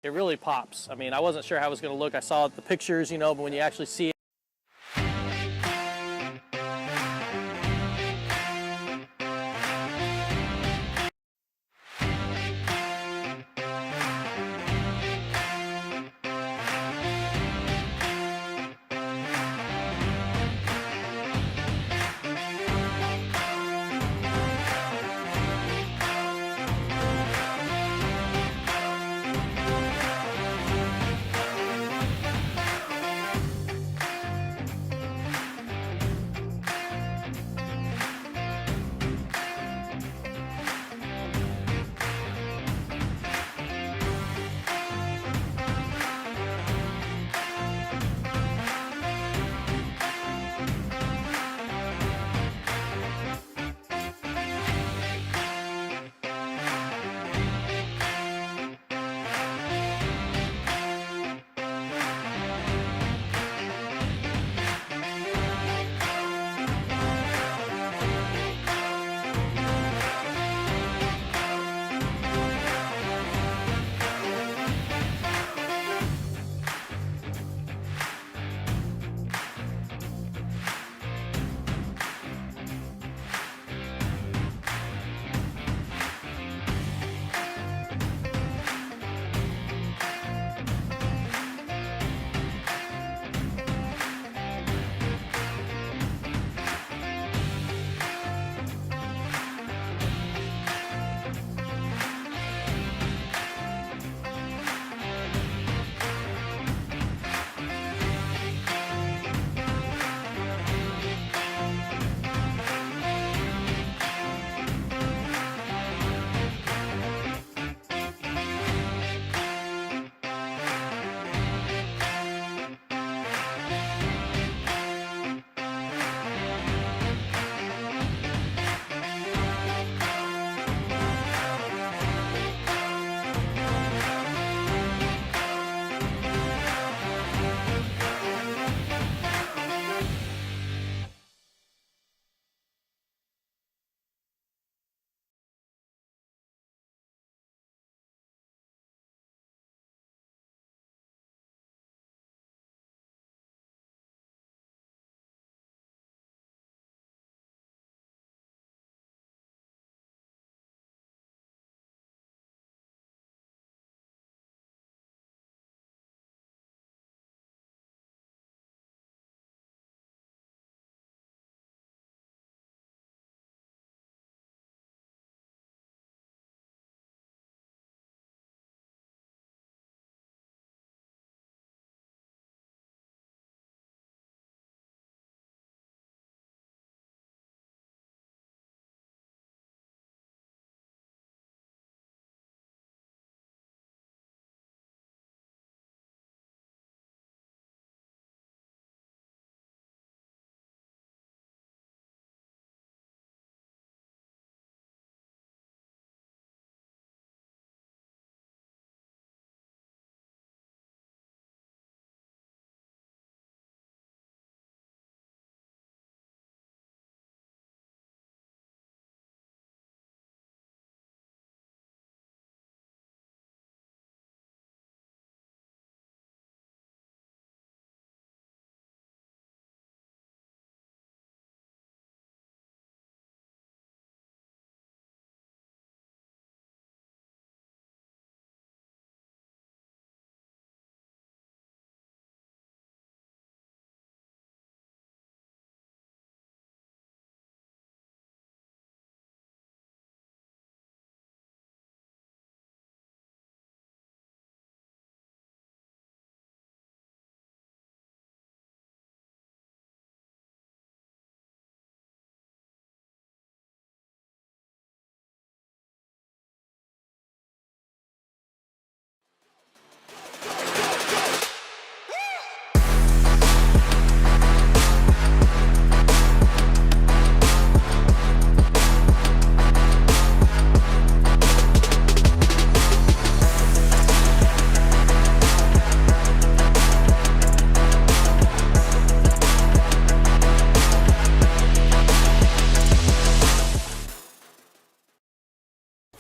It really pops. I mean, I wasn't sure how it was going to look. I saw the pictures, you know, but when you actually see it,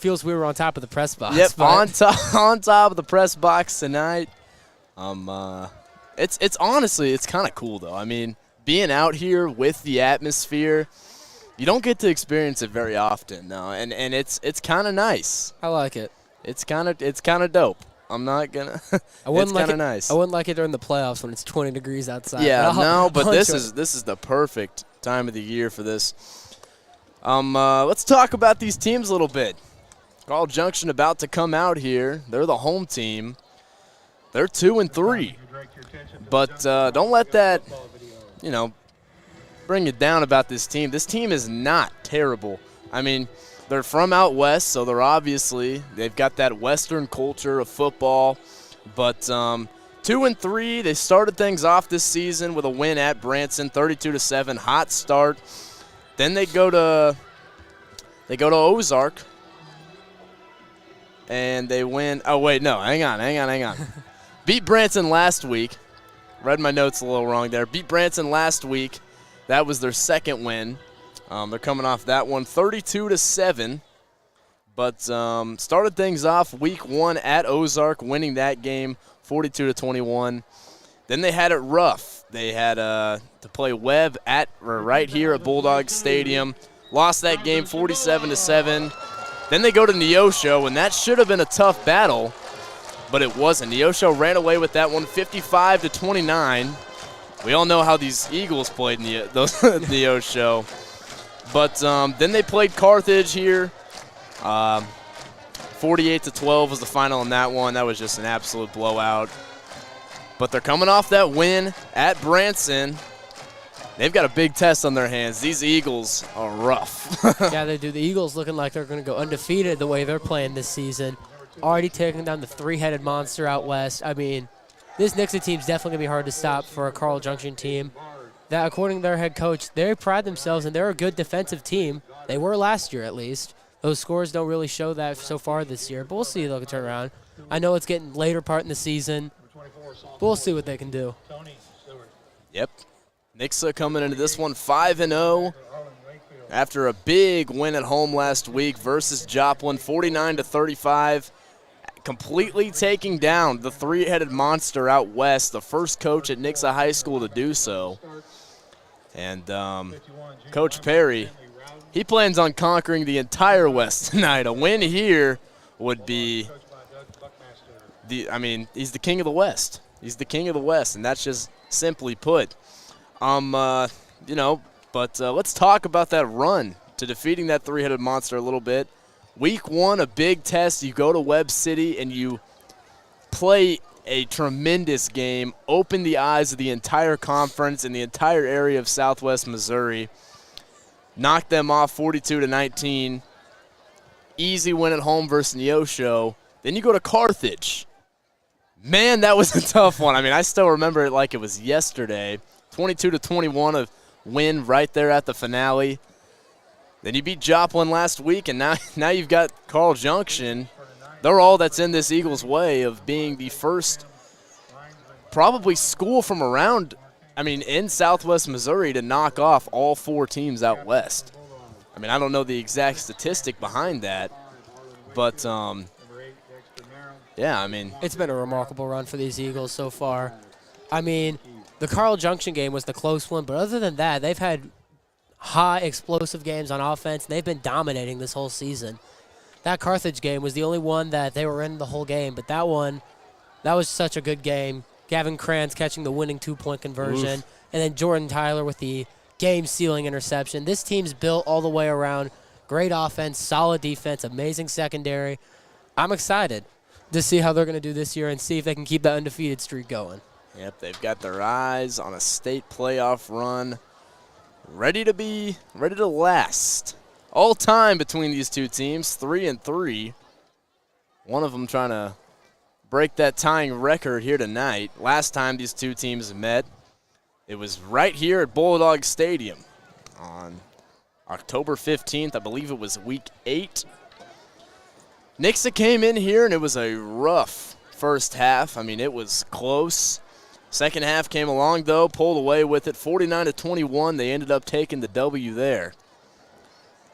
feels we were on top of the press box. Yep, on top of the press box tonight. It's honestly, it's kind of cool, though. I mean, being out here with the atmosphere, you don't get to experience it very often, no, and it's kind of nice. I like it. It's kind of dope. I'm not gonna. It's kind of nice. I wouldn't like it during the playoffs when it's 20 degrees outside. Yeah, no, but this is the perfect time of the year for this. Let's talk about these teams a little bit. Carl Junction about to come out here. They're the home team. They're 2-3, but don't let that, bring it down about this team. This team is not terrible. I mean, they're from out west, so they've got that Western culture of football. But 2-3, they started things off this season with a win at Branson, 32-7, hot start. Then they go to Ozark, and they win. Oh wait, no, hang on. Beat Branson last week. Read my notes a little wrong there. Beat Branson last week. That was their second win. They're coming off that one, 32-7. But started things off week 1 at Ozark, winning that game, 42-21. Then they had it rough. They had to play Webb right here at Bulldog Stadium. Lost that game, 47-7. Then they go to Neosho, and that should have been a tough battle, but it wasn't. Neosho ran away with that one, 55-29. We all know how these Eagles played in Neosho. But then they played Carthage here. 48-12 was the final in that one. That was just an absolute blowout. But they're coming off that win at Branson. They've got a big test on their hands. These Eagles are rough. Yeah, they do. The Eagles looking like they're going to go undefeated the way they're playing this season. Already taking down the three-headed monster out west. I mean, this Nixa team's definitely going to be hard to stop for a Carl Junction team. That, according to their head coach, they pride themselves and they're a good defensive team. They were last year, at least. Those scores don't really show that so far this year, but we'll see if they'll turn around. I know it's getting later part in the season, but we'll see what they can do. Yep. Nixa coming into this one 5-0 after a big win at home last week versus Joplin, 49-35. Completely taking down the three-headed monster out west, the first coach at Nixa High School to do so. And Coach Perry, he plans on conquering the entire West tonight. A win here would be he's the king of the West. He's the king of the West, and that's just simply put. But let's talk about that run to defeating that three-headed monster a little bit. Week 1, a big test. You go to Webb City and you play a tremendous game, open the eyes of the entire conference and the entire area of Southwest Missouri. Knock them off 42-19. Easy win at home versus Neosho. Then you go to Carthage. Man, that was a tough one. I mean, I still remember it like it was yesterday. 22-21, a win right there at the finale. Then you beat Joplin last week, and now you've got Carl Junction. They're all that's in this Eagles' way of being the first probably school from around, in Southwest Missouri to knock off all 4 teams out west. I don't know the exact statistic behind that, but it's been a remarkable run for these Eagles so far. The Carl Junction game was the close one, but other than that, they've had high explosive games on offense, and they've been dominating this whole season. That Carthage game was the only one that they were in the whole game, but that was such a good game. Gavin Kranz catching the winning 2-point conversion, and then Jordan Tyler with the game-sealing interception. This team's built all the way around. Great offense, solid defense, amazing secondary. I'm excited to see how they're going to do this year and see if they can keep that undefeated streak going. Yep, they've got their eyes on a state playoff run, ready to last. All time between these two teams, 3-3. One of them trying to break that tying record here tonight. Last time these two teams met, it was right here at Bulldog Stadium on October 15th. I believe it was week 8. Nixa came in here, and it was a rough first half. It was close. Second half came along, though, pulled away with it. 49-21, they ended up taking the W there.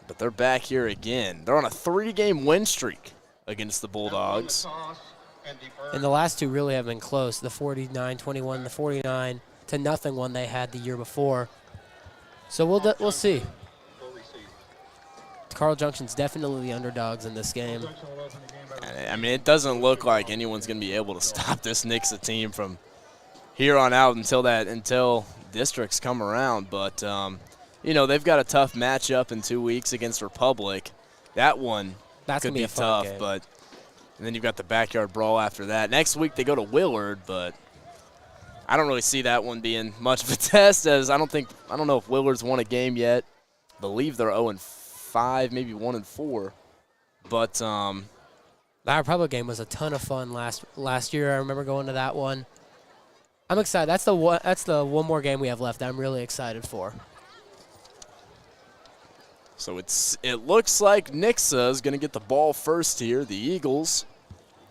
But they're back here again. They're on a 3-game win streak against the Bulldogs. And the last two really have been close. The 49-21, the 49-0 one they had the year before. So we'll see. Carl Junction's definitely the underdogs in this game. I mean, it doesn't look like anyone's going to be able to stop this Nixa team from here on out until districts come around. But, you know, they've got a tough matchup in 2 weeks against Republic. That one could be tough, but and then you've got the backyard brawl after that. Next week they go to Willard, but I don't really see that one being much of a test, as I don't know if Willard's won a game yet. I believe they're 0-5, maybe 1-4. But that Republic game was a ton of fun last year. I remember going to that one. I'm excited. That's the one more game we have left that I'm really excited for. So it looks like Nixa is going to get the ball first here. The Eagles.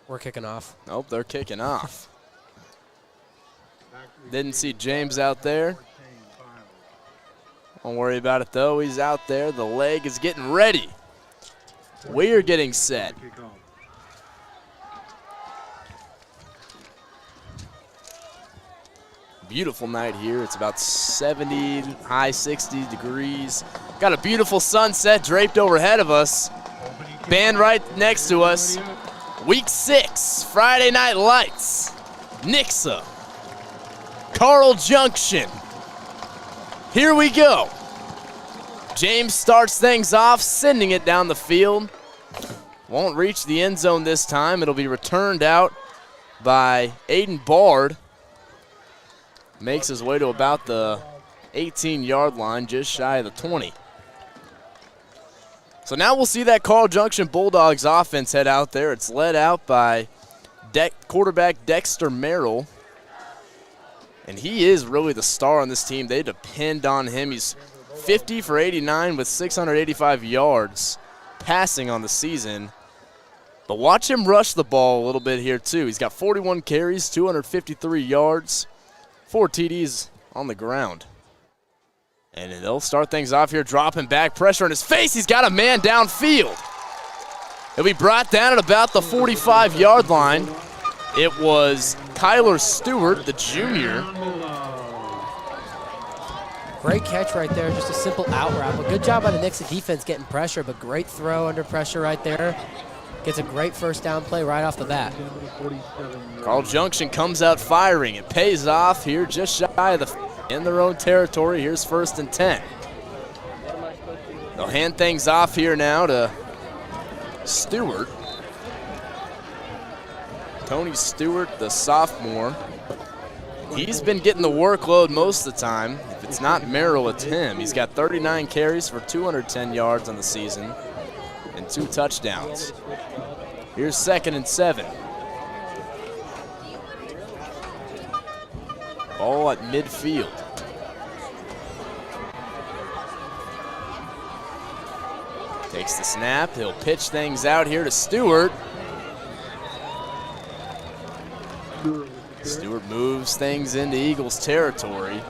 We're kicking off. Nope, they're kicking off. Didn't see James out there. Don't worry about it, though. He's out there. The leg is getting ready. We are getting set. Beautiful night here. It's about 70, high 60 degrees. Got a beautiful sunset draped overhead of us. Band right next to us. Week 6, Friday Night Lights. Nixa. Carl Junction. Here we go. James starts things off, sending it down the field. Won't reach the end zone this time. It'll be returned out by Aiden Bard. Makes his way to about the 18-yard line, just shy of the 20. So now we'll see that Carl Junction Bulldogs offense head out there. It's led out by quarterback Dexter Merrill. And he is really the star on this team. They depend on him. He's 50 for 89 with 685 yards passing on the season. But watch him rush the ball a little bit here too. He's got 41 carries, 253 yards, 4 TDs on the ground. And they'll start things off here, dropping back, pressure in his face. He's got a man downfield. He'll be brought down at about the 45-yard line. It was Kyler Stewart, the junior. Great catch right there, just a simple out route. But good job by the Nixa defense getting pressure, but great throw under pressure right there. Gets a great first down play right off the bat. Carl Junction comes out firing. It pays off here just shy of in their own territory. Here's 1st and 10. They'll hand things off here now to Stewart. Tony Stewart, the sophomore. He's been getting the workload most of the time. If it's not Merrill, it's him. He's got 39 carries for 210 yards on the season and 2 touchdowns. Here's 2nd and 7. Ball at midfield. Takes the snap. He'll pitch things out here to Stewart. Stewart moves things into Eagles territory.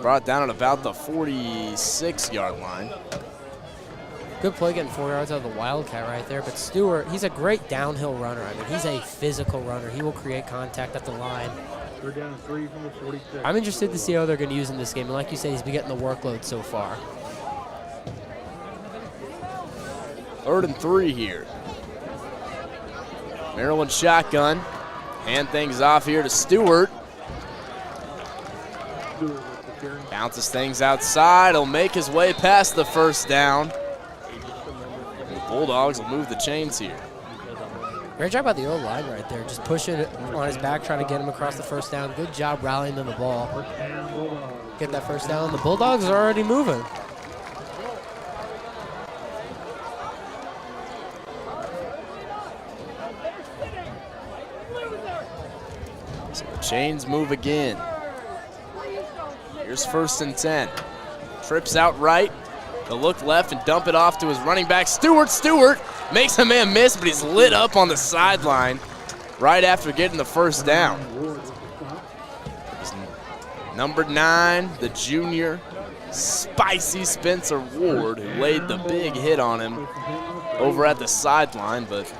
Brought down at about the 46-yard line. Good play getting 4 yards out of the Wildcat right there. But Stewart, he's a great downhill runner. I mean, he's a physical runner. He will create contact at the line. We're down 3 from the 46. I'm interested to see how they're going to use him this game. And like you said, he's been getting the workload so far. 3rd and 3 here. Maryland shotgun. Hand things off here to Stewart. Bounces things outside. He'll make his way past the first down. The Bulldogs will move the chains here. Great job by the old line right there. Just pushing it on his back, trying to get him across the first down. Good job rallying to the ball. Get that first down. The Bulldogs are already moving. So the chains move again. Here's 1st and 10. Trips out right. He'll look left and dump it off to his running back, Stewart. Stewart makes a man miss, but he's lit up on the sideline right after getting the first down. Number 9, the junior, spicy Spencer Ward, who laid the big hit on him over at the sideline, but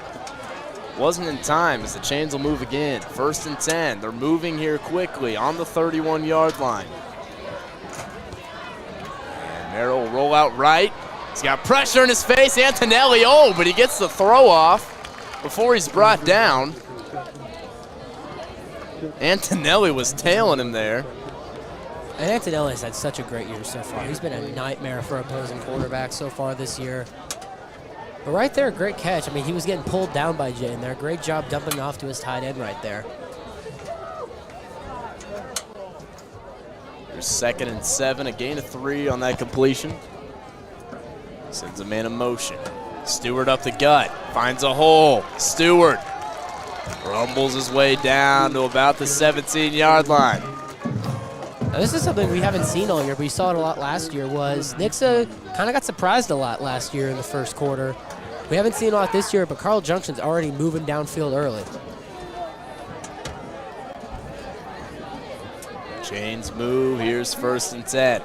wasn't in time as the chains will move again. 1st and 10. They're moving here quickly on the 31-yard line. And Merrill will roll out right. He's got pressure in his face. Antonelli, but he gets the throw off before he's brought down. Antonelli was tailing him there. And Antonelli has had such a great year so far. He's been a nightmare for opposing quarterbacks so far this year. But right there, great catch. I mean, he was getting pulled down by Jay in there. Great job dumping off to his tight end right there. Here's 2nd and 7, a gain of 3 on that completion. Sends a man in motion. Stewart up the gut, finds a hole. Stewart rumbles his way down to about the 17-yard line. Now, this is something we haven't seen all year, but we saw it a lot last year, was Nixa kind of got surprised a lot last year in the first quarter. We haven't seen a lot this year, but Carl Junction's already moving downfield early. Chains move. Here's 1st and 10.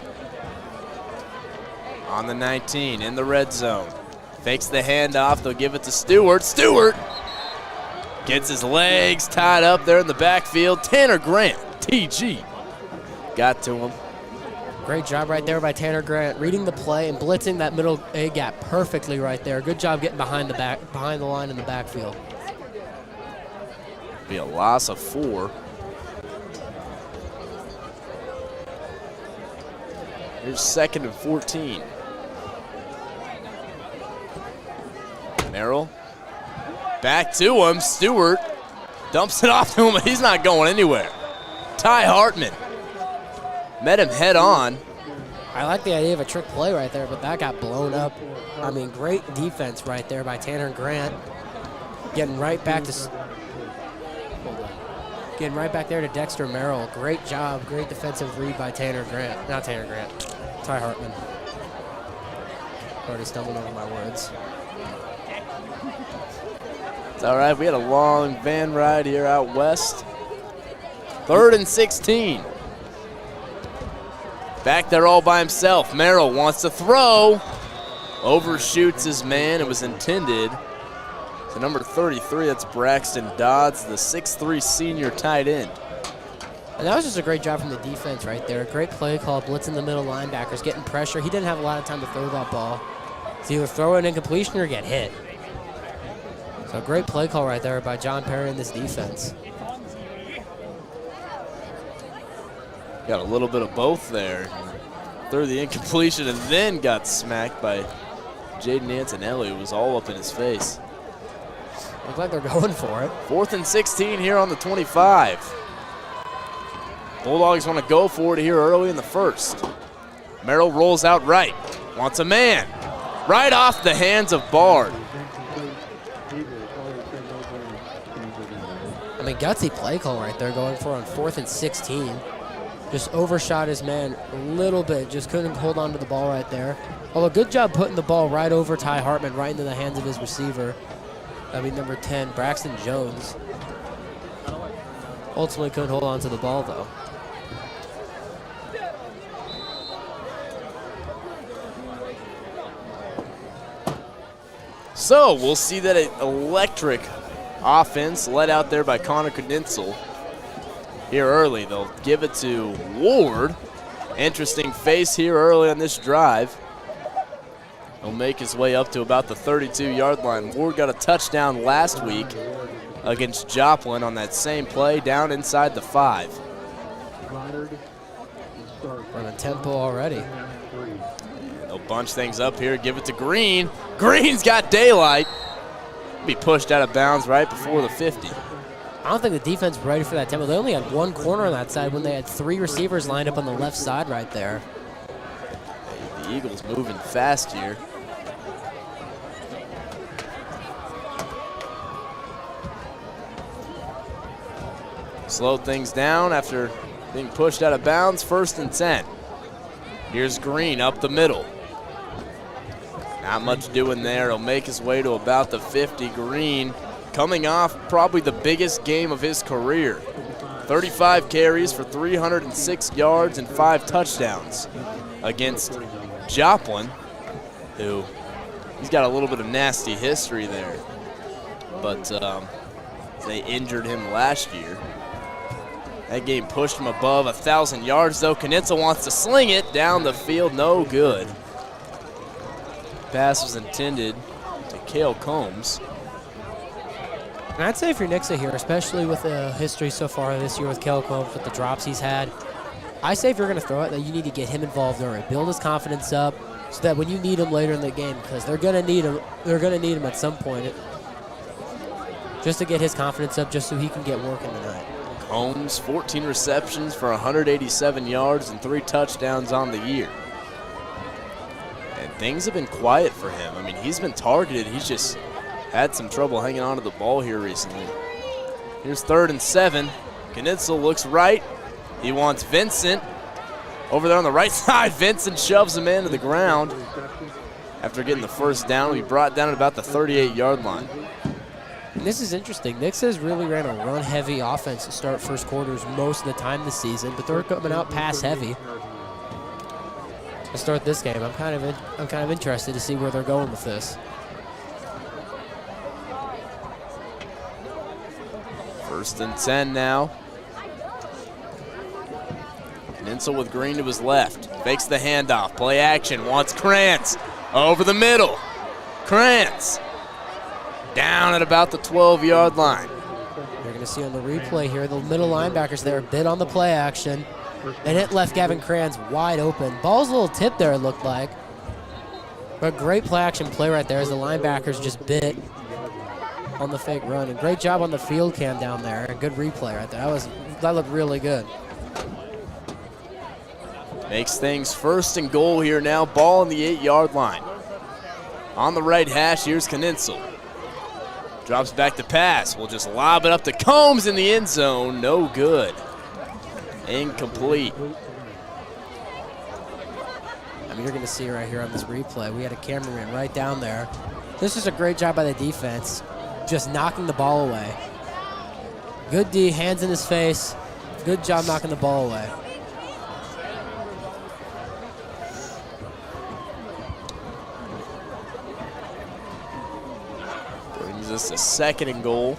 On the 19, in the red zone. Fakes the handoff. They'll give it to Stewart. Stewart gets his legs tied up there in the backfield. Tanner Grant, TG, got to him. Great job right there by Tanner Grant, reading the play and blitzing that middle A gap perfectly right there. Good job getting behind the line in the backfield. Be a loss of 4. Here's 2nd and 14. Merrill back to him. Stewart dumps it off to him, but he's not going anywhere. Ty Hartman met him head on. I like the idea of a trick play right there, but that got blown up. I mean, great defense right there by Tanner Grant. Getting right back there to Dexter Merrill. Great job, great defensive read by Tanner Grant. Not Tanner Grant, Ty Hartman. Already stumbled over my words. It's all right, we had a long van ride here out west. 3rd and 16. Back there all by himself. Merrill wants to throw. Overshoots his man. It was intended to number 33. That's Braxton Dodds, the 6'3 senior tight end. And that was just a great job from the defense right there. Great play call, blitzing the middle linebackers, getting pressure. He didn't have a lot of time to throw that ball. It's either throw an incompletion or get hit. So great play call right there by John Perry and this defense. Got a little bit of both there. Threw the incompletion and then got smacked by Jaden Antonelli, who was all up in his face. Looks like they're going for it. 4th and 16 here on the 25. Bulldogs want to go for it here early in the first. Merrill rolls out right. Wants a man. Right off the hands of Bard. I mean, gutsy play call right there going for on 4th and 16. Just overshot his man a little bit. Just couldn't hold on to the ball right there. Although good job putting the ball right over Ty Hartman, right into the hands of his receiver. I mean, number 10, Braxton Jones. Ultimately couldn't hold on to the ball, though. So we'll see that electric offense led out there by Connor Kudinzel. Here early, they'll give it to Ward. Interesting face here early on this drive. He'll make his way up to about the 32-yard line. Ward got a touchdown last week against Joplin on that same play down inside the 5. Running tempo already. They'll bunch things up here, give it to Green. Green's got daylight. Be pushed out of bounds right before the 50. I don't think the defense was ready for that tempo. They only had one corner on that side when they had 3 receivers lined up on the left side right there. The Eagles moving fast here. Slowed things down after being pushed out of bounds. 1st and 10. Here's Green up the middle. Not much doing there. He'll make his way to about the 50. Green coming off probably the biggest game of his career. 35 carries for 306 yards and 5 touchdowns against Joplin, who he's got a little bit of nasty history there. But they injured him last year. That game pushed him above 1,000 yards, though. Knitzel wants to sling it down the field. No good. Pass was intended to Cale Combs. And I'd say for Nixa here, especially with the history so far this year with Cale Combs, with the drops he's had, I say if you're going to throw it, that you need to get him involved early. Build his confidence up so that when you need him later in the game, because they're going to need him. They're going to need him at some point, just to get his confidence up, just so he can get working tonight. Combs, 14 receptions for 187 yards and 3 touchdowns on the year. And things have been quiet for him. I mean, he's been targeted. He's just had some trouble hanging on to the ball here recently. Here's 3rd and 7. Knitzel looks right. He wants Vincent over there on the right side. Vincent shoves him into the ground. After getting the first down, he brought down at about the 38-yard line. And this is interesting. Nixa's really ran a run-heavy offense to start first quarters most of the time this season, but they're coming out pass-heavy to start this game. I'm kind of interested to see where they're going with this. 1st and 10 now. Knitzel with Green to his left. Fakes the handoff. Play action. Wants Krantz over the middle. Krantz down at about the 12-yard line. You're going to see on the replay here, the middle linebackers there bit on the play action, and it left Gavin Krantz wide open. Ball's a little tip there, it looked like. But great play action play right there as the linebackers just bit on the fake run. And great job on the field cam down there. And good replay right there. That looked really good. Makes things 1st and goal here now. Ball on the 8-yard line. On the right hash, here's Knitzel. Drops back to pass. We'll just lob it up to Combs in the end zone. No good. Incomplete. I mean, you're going to see right here on this replay, we had a cameraman right down there. This is a great job by the defense, just knocking the ball away. Good D, hands in his face. Good job knocking the ball away. This is 2nd and goal.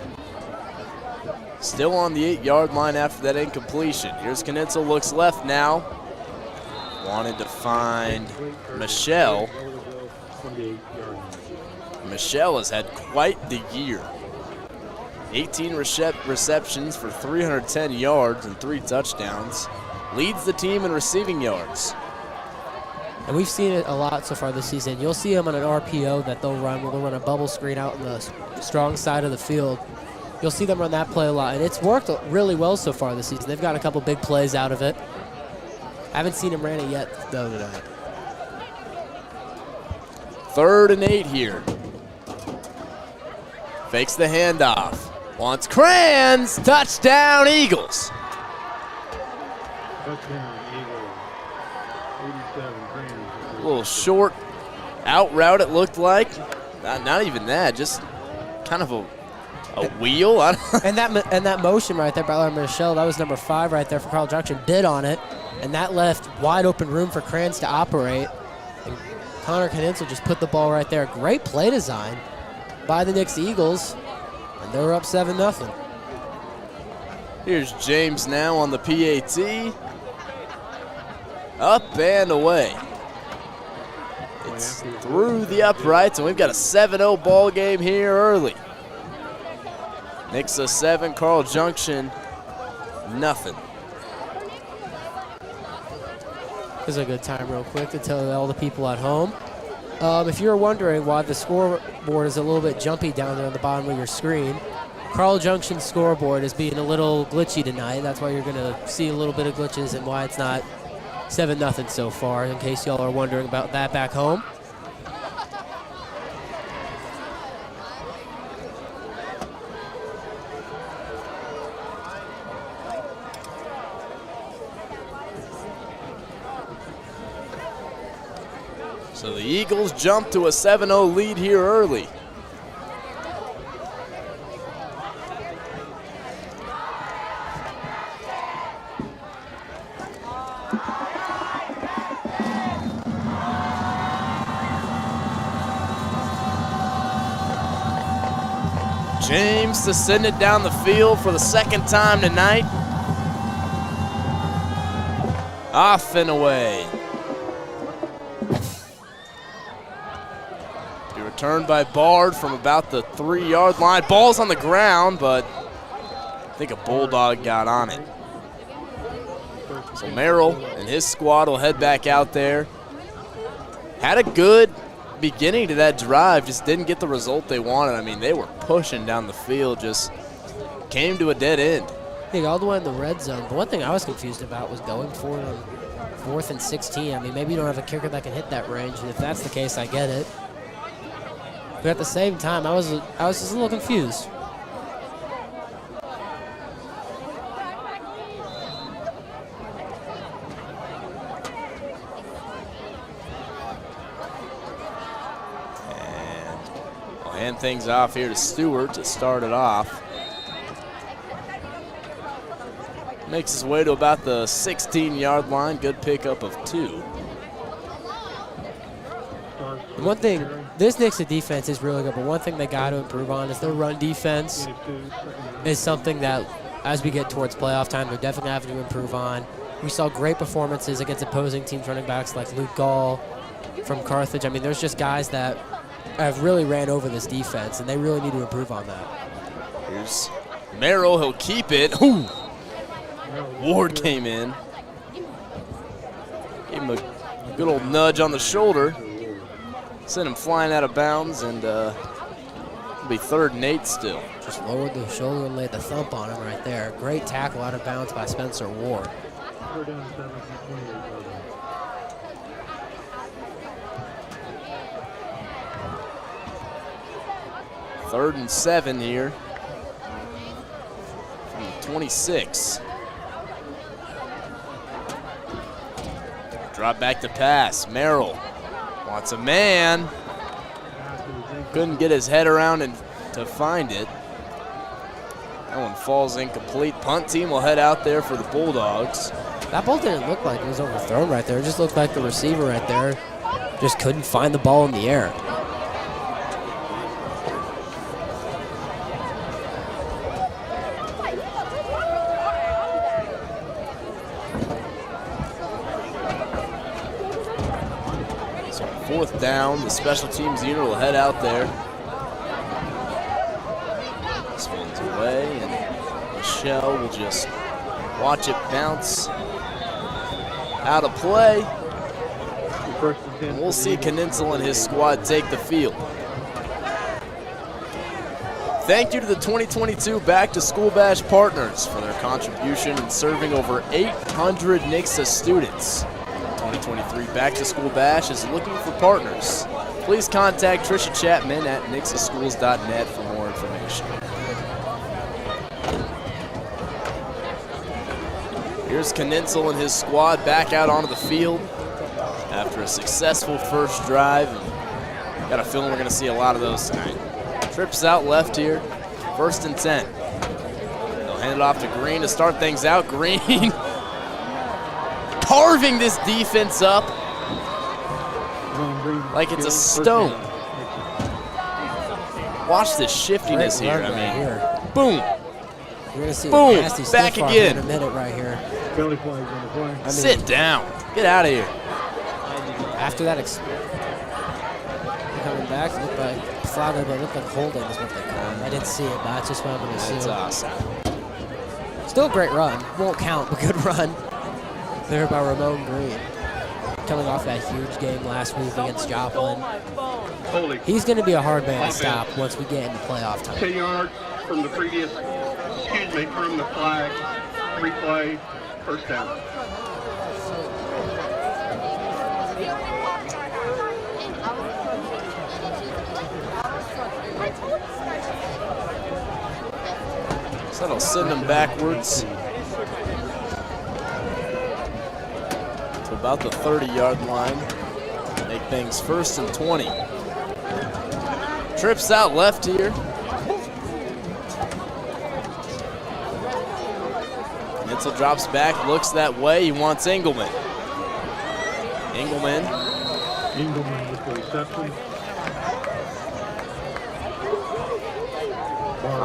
Still on the 8-yard line after that incompletion. Here's Knitzel, looks left now. Wanted to find Michelle. Michelle has had quite the year. 18 receptions for 310 yards and 3 touchdowns. Leads the team in receiving yards. And we've seen it a lot so far this season. You'll see them on an RPO that they'll run, where they'll run a bubble screen out in the strong side of the field. You'll see them run that play a lot, and it's worked really well so far this season. They've got a couple big plays out of it. Haven't seen him ran it yet, though, tonight. 3rd and 8 here. Fakes the handoff. Wants Kranz. Touchdown, Eagles. Touchdown, Eagles. 87 Krantz. A little short out route, it looked like. Not even that, just kind of a wheel. and that motion right there by Michelle, that was number 5 right there for Carl Junction, bid on it, and that left wide open room for Krantz to operate. And Connor Knitzel just put the ball right there. Great play design by the Nixa Eagles, and they're up 7-0. Here's James now on the PAT. Up and away. It's through the uprights, and we've got a 7-0 ball game here early. Nixa 7, Carl Junction nothing. This is a good time real quick to tell all the people at home. If you're wondering why the scoreboard is a little bit jumpy down there on the bottom of your screen, Carl Junction's scoreboard is being a little glitchy tonight. That's why you're going to see a little bit of glitches and why it's not 7-0 so far, in case y'all are wondering about that back home. So the Eagles jump to a 7-0 lead here early. James to send it down the field for the second time tonight. Off and away. Be returned by Bard from about the 3-yard line. Ball's on the ground, but I think a Bulldog got on it. So Merrill and his squad will head back out there. Had a good beginning to that drive, just didn't get the result they wanted. I mean, they were pushing down the field, just came to a dead end. I think all the way in the red zone. But one thing I was confused about was going for it on 4th and 16. I mean, maybe you don't have a kicker that can hit that range, and if that's the case, I get it. But at the same time, I was just a little confused. Hand things off here to Stewart to start it off. Makes his way to about the 16-yard line. Good pickup of 2. One thing, this Nixa defense is really good, but one thing they got to improve on is their run defense is something that, as we get towards playoff time, they're definitely having to improve on. We saw great performances against opposing teams' running backs like Luke Gall from Carthage. I mean, there's just guys that have really ran over this defense, and they really need to improve on that. Here's Merrill. He'll keep it. Ooh. Ward came in. Gave him a good old nudge on the shoulder. Sent him flying out of bounds, and it'll be 3rd and 8 still. Just lowered the shoulder and laid the thump on him right there. Great tackle out of bounds by Spencer Ward. 3rd and 7 here from the 26. Drop back to pass. Merrill wants a man. Couldn't get his head around and to find it. That one falls incomplete. Punt team will head out there for the Bulldogs. That ball didn't look like it was overthrown right there. It just looked like the receiver right there just couldn't find the ball in the air. So 4th down, the special teams unit will head out there. This one's away, and Michelle will just watch it bounce out of play. And we'll see Kninsel and his squad take the field. Thank you to the 2022 Back to School Bash partners for their contribution in serving over 800 Nixa students. 2023 Back to School Bash is looking for partners. Please contact Trisha Chapman at nixaschools.net for more information. Here's Kninsel and his squad back out onto the field after a successful first drive. And got a feeling we're going to see a lot of those tonight. Trips out left here, 1st and 10. They'll hand it off to Green to start things out. Green carving this defense up like it's a stone. Watch the shiftiness here. I mean, boom. You're going to see boom, a nasty back stiff arm again. In a minute right here. Sit down. Get out of here. After that, coming back, it looked like Flago, but it looked like holding is what they call it. I didn't see it, but that's just what I'm going to assume. That's awesome. Still a great run. Won't count, but good run there by Ramon Green. Coming off that huge game last week against Joplin. He's going to be a hard man to stop once we get into playoff time. 10 yards from the previous, from the flag, replay, 1st down. So that'll send them backwards to about the 30-yard line. Make things 1st and 20. Trips out left here. Nitzel drops back, looks that way. He wants Engelman. Engelman with the reception.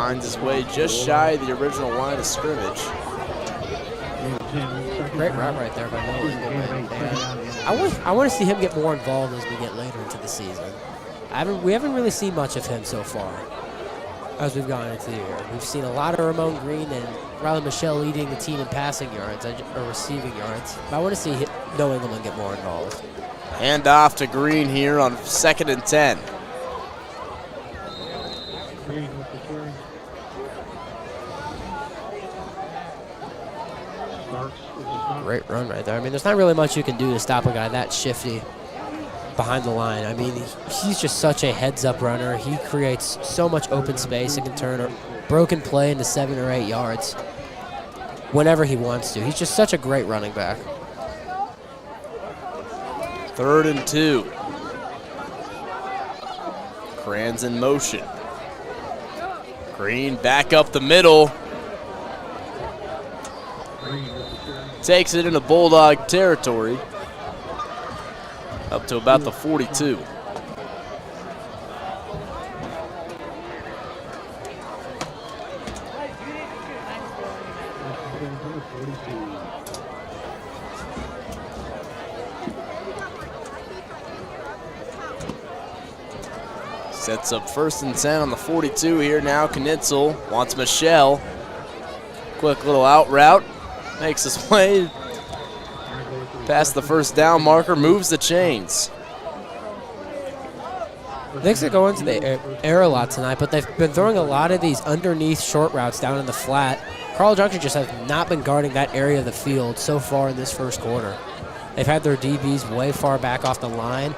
finds his way just shy of the original line of scrimmage. Great route right there by Noah. I want to see him get more involved as we get later into the season. We haven't really seen much of him so far as we've gone into the year. We've seen a lot of Ramon Green and Riley Michelle leading the team in passing yards or receiving yards. But I want to see Noah Engelman get more involved. Hand off to Green here on 2nd and 10. Great run right there. I mean, there's not really much you can do to stop a guy that shifty behind the line. I mean, he's just such a heads-up runner. He creates so much open space and can turn a broken play into 7 or 8 yards whenever he wants to. He's just such a great running back. 3rd and 2. Cran's in motion. Green back up the middle. Takes it into Bulldog territory. Up to about the 42. Sets up 1st and 10 on the 42 here now. Knitzel wants Michelle. Quick little out route. Makes his way past the 1st down marker, moves the chains. Nixa go into the air a lot tonight, but they've been throwing a lot of these underneath short routes down in the flat. Carl Junction just has not been guarding that area of the field so far in this 1st quarter. They've had their DBs way far back off the line,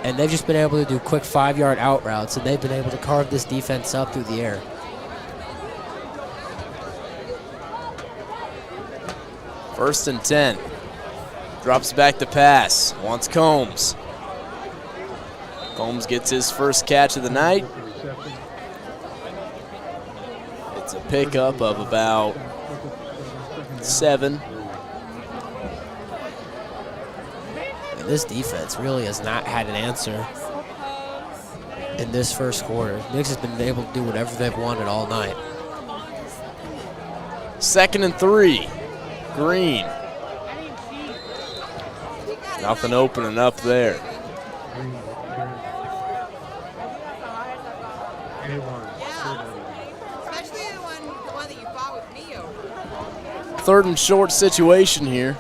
and they've just been able to do quick 5-yard out routes, and they've been able to carve this defense up through the air. 1st and 10. Drops back to pass. Wants Combs. Combs gets his 1st catch of the night. It's a pickup of about 7. And this defense really has not had an answer in this 1st quarter. Nixa has been able to do whatever they've wanted all night. 2nd and 3. Green. Nothing opening up there. 3rd and short situation here.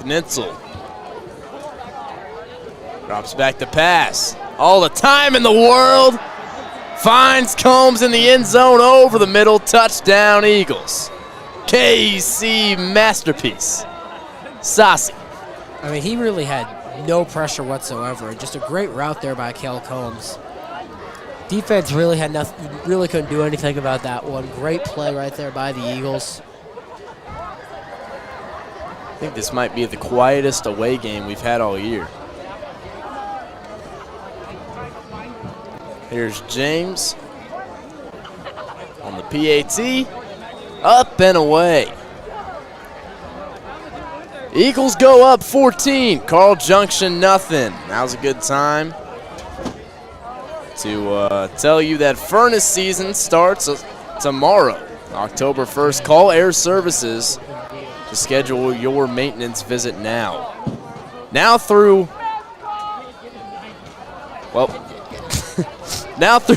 Knitzel drops back to pass. All the time in the world. Finds Combs in the end zone over the middle. Touchdown, Eagles. KC masterpiece. Saucy. I mean, he really had no pressure whatsoever. Just a great route there by Kel Combs. Defense really had nothing, really couldn't do anything about that one. Great play right there by the Eagles. I think this might be the quietest away game we've had all year. Here's James on the PAT. Up and away. Eagles go up 14. Carl Junction nothing. Now's a good time to tell you that furnace season starts tomorrow, October 1st. Call Air Services to schedule your maintenance visit now. Now through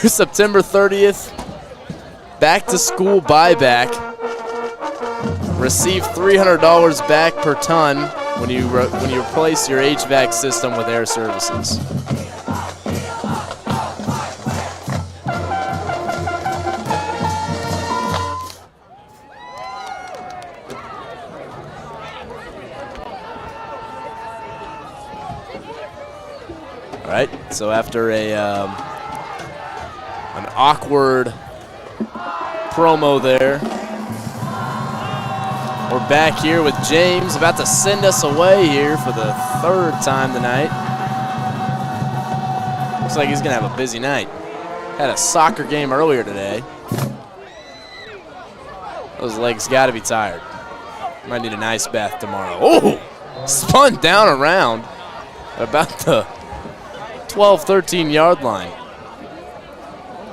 September 30th, back to school buyback. Receive $300 back per ton when you replace your HVAC system with Air Services. All right, so after an awkward promo there, we're back here with James, about to send us away here for the 3rd time tonight. Looks like he's going to have a busy night. Had a soccer game earlier today. Those legs got to be tired. Might need an ice bath tomorrow. Oh! Spun down around at about the 12, 13 yard line.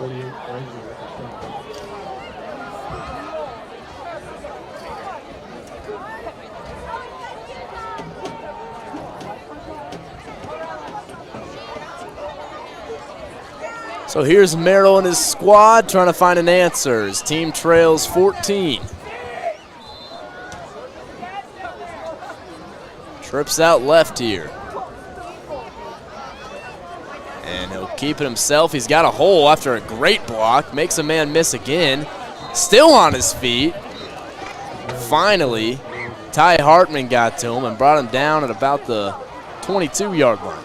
48 So here's Merrill and his squad trying to find an answer. His team trails 14. Trips out left here. And he'll keep it himself. He's got a hole after a great block. Makes a man miss again. Still on his feet. Finally, Ty Hartman got to him and brought him down at about the 22-yard line.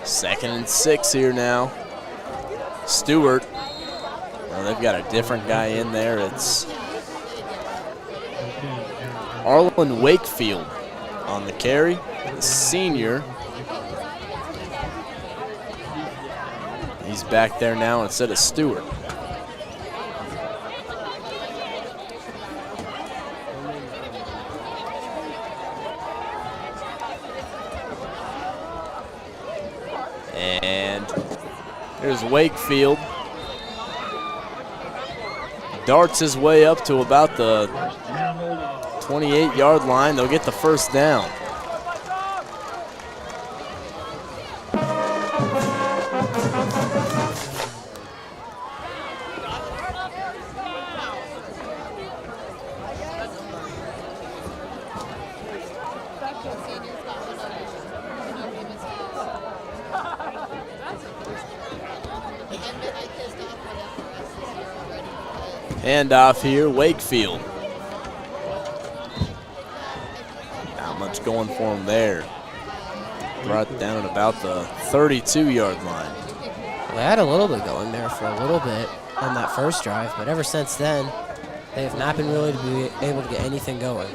Second and 6 here now. Stewart. Well, they've got a different guy in there. It's Arlen Wakefield on the carry, the senior. He's back there now instead of Stewart. And here's Wakefield. Darts his way up to about the 28-yard line. They'll get the first down. Handoff here, Wakefield. Not much going for him there. Brought it down at about the 32-yard line. They had a little bit going there for a little bit on that first drive, but ever since then, they have not been really to be able to get anything going.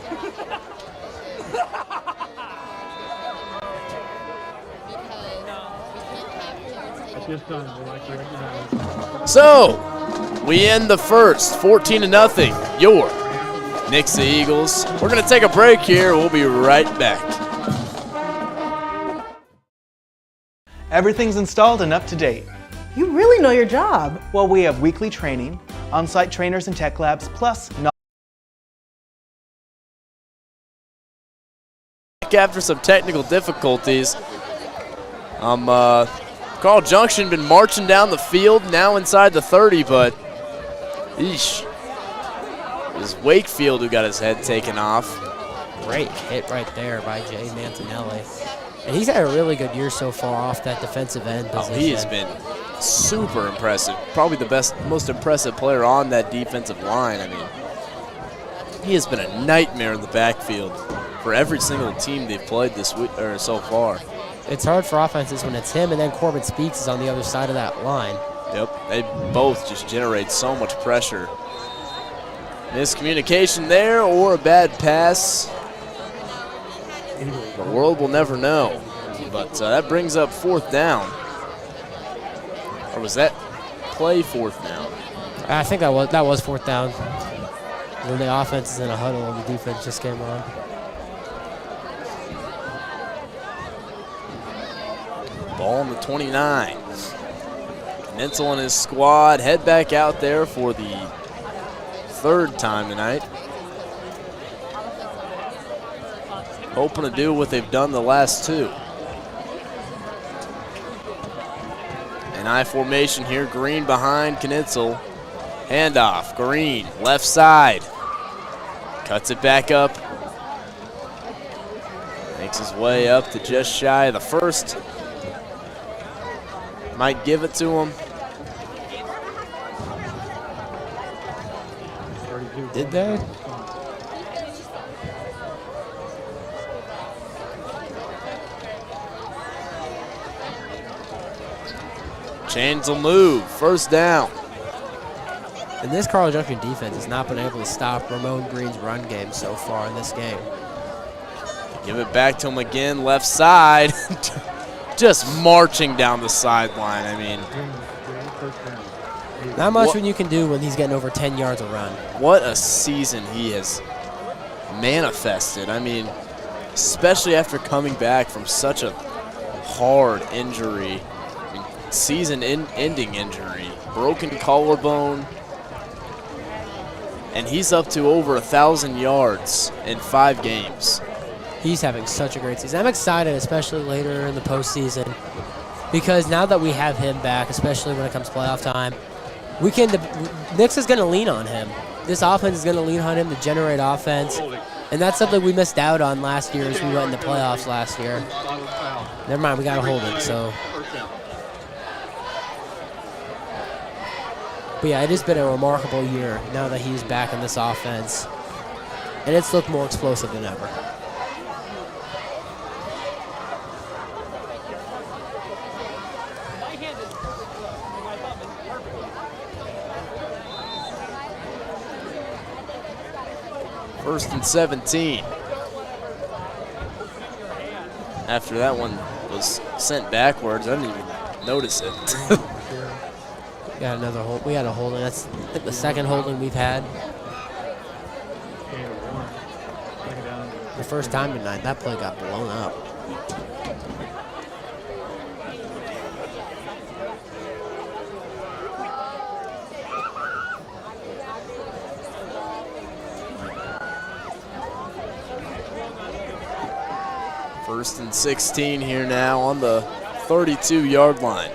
At this time, they like to recognize. So, we end the first, 14-0, your Nixa Eagles. We're going to take a break here. We'll be right back. Everything's installed and up to date. You really know your job. Well, we have weekly training, on-site trainers and tech labs, plus After some technical difficulties, Carl Junction been marching down the field, now inside the 30, but eesh. It was Wakefield who got his head taken off. Great hit right there by Jay Mantinelli. And he's had a really good year so far off that defensive end position. Oh, he has been super impressive. Probably the most impressive player on that defensive line. I mean, he has been a nightmare in the backfield for every single team they've played this week or so far. It's hard for offenses when it's him and then Corbin Speaks is on the other side of that line. Yep, they both just generate so much pressure. Miscommunication there or a bad pass. The world will never know. But that brings up fourth down. Or was that play fourth down? I think that was fourth down. When the offense is in a huddle and the defense just came on. Ball on the 29. Knitzel and his squad head back out there for the third time tonight. Hoping to do what they've done the last two. An I formation here, Green behind Knitzel. Handoff, Green, left side. Cuts it back up. Makes his way up to just shy of the first. Might give it to him. Did they? Chains will move. First down. And this Carl Junction defense has not been able to stop Ramon Green's run game so far in this game. Give it back to him again, left side. Just marching down the sideline. I mean, not much when you can do when he's getting over 10 yards a run. What a season he has manifested. I mean, especially after coming back from such a hard injury, I mean, season-ending injury, broken collarbone, and he's up to over 1,000 yards in 5 games. He's having such a great season. I'm excited, especially later in the postseason, because now that we have him back, especially when it comes to playoff time, Nixa's going to lean on him. This offense is going to lean on him to generate offense, and that's something we missed out on last year as we went in the playoffs last year. Never mind, we got to hold it. So, but yeah, it has been a remarkable year now that he's back in this offense, and it's looked more explosive than ever. First and 17. After that one was sent backwards, I didn't even notice it. We got another hold. We had a holding. That's, I think, the second holding we've had. The first time tonight, that play got blown up. First and 16 here now on the 32-yard line.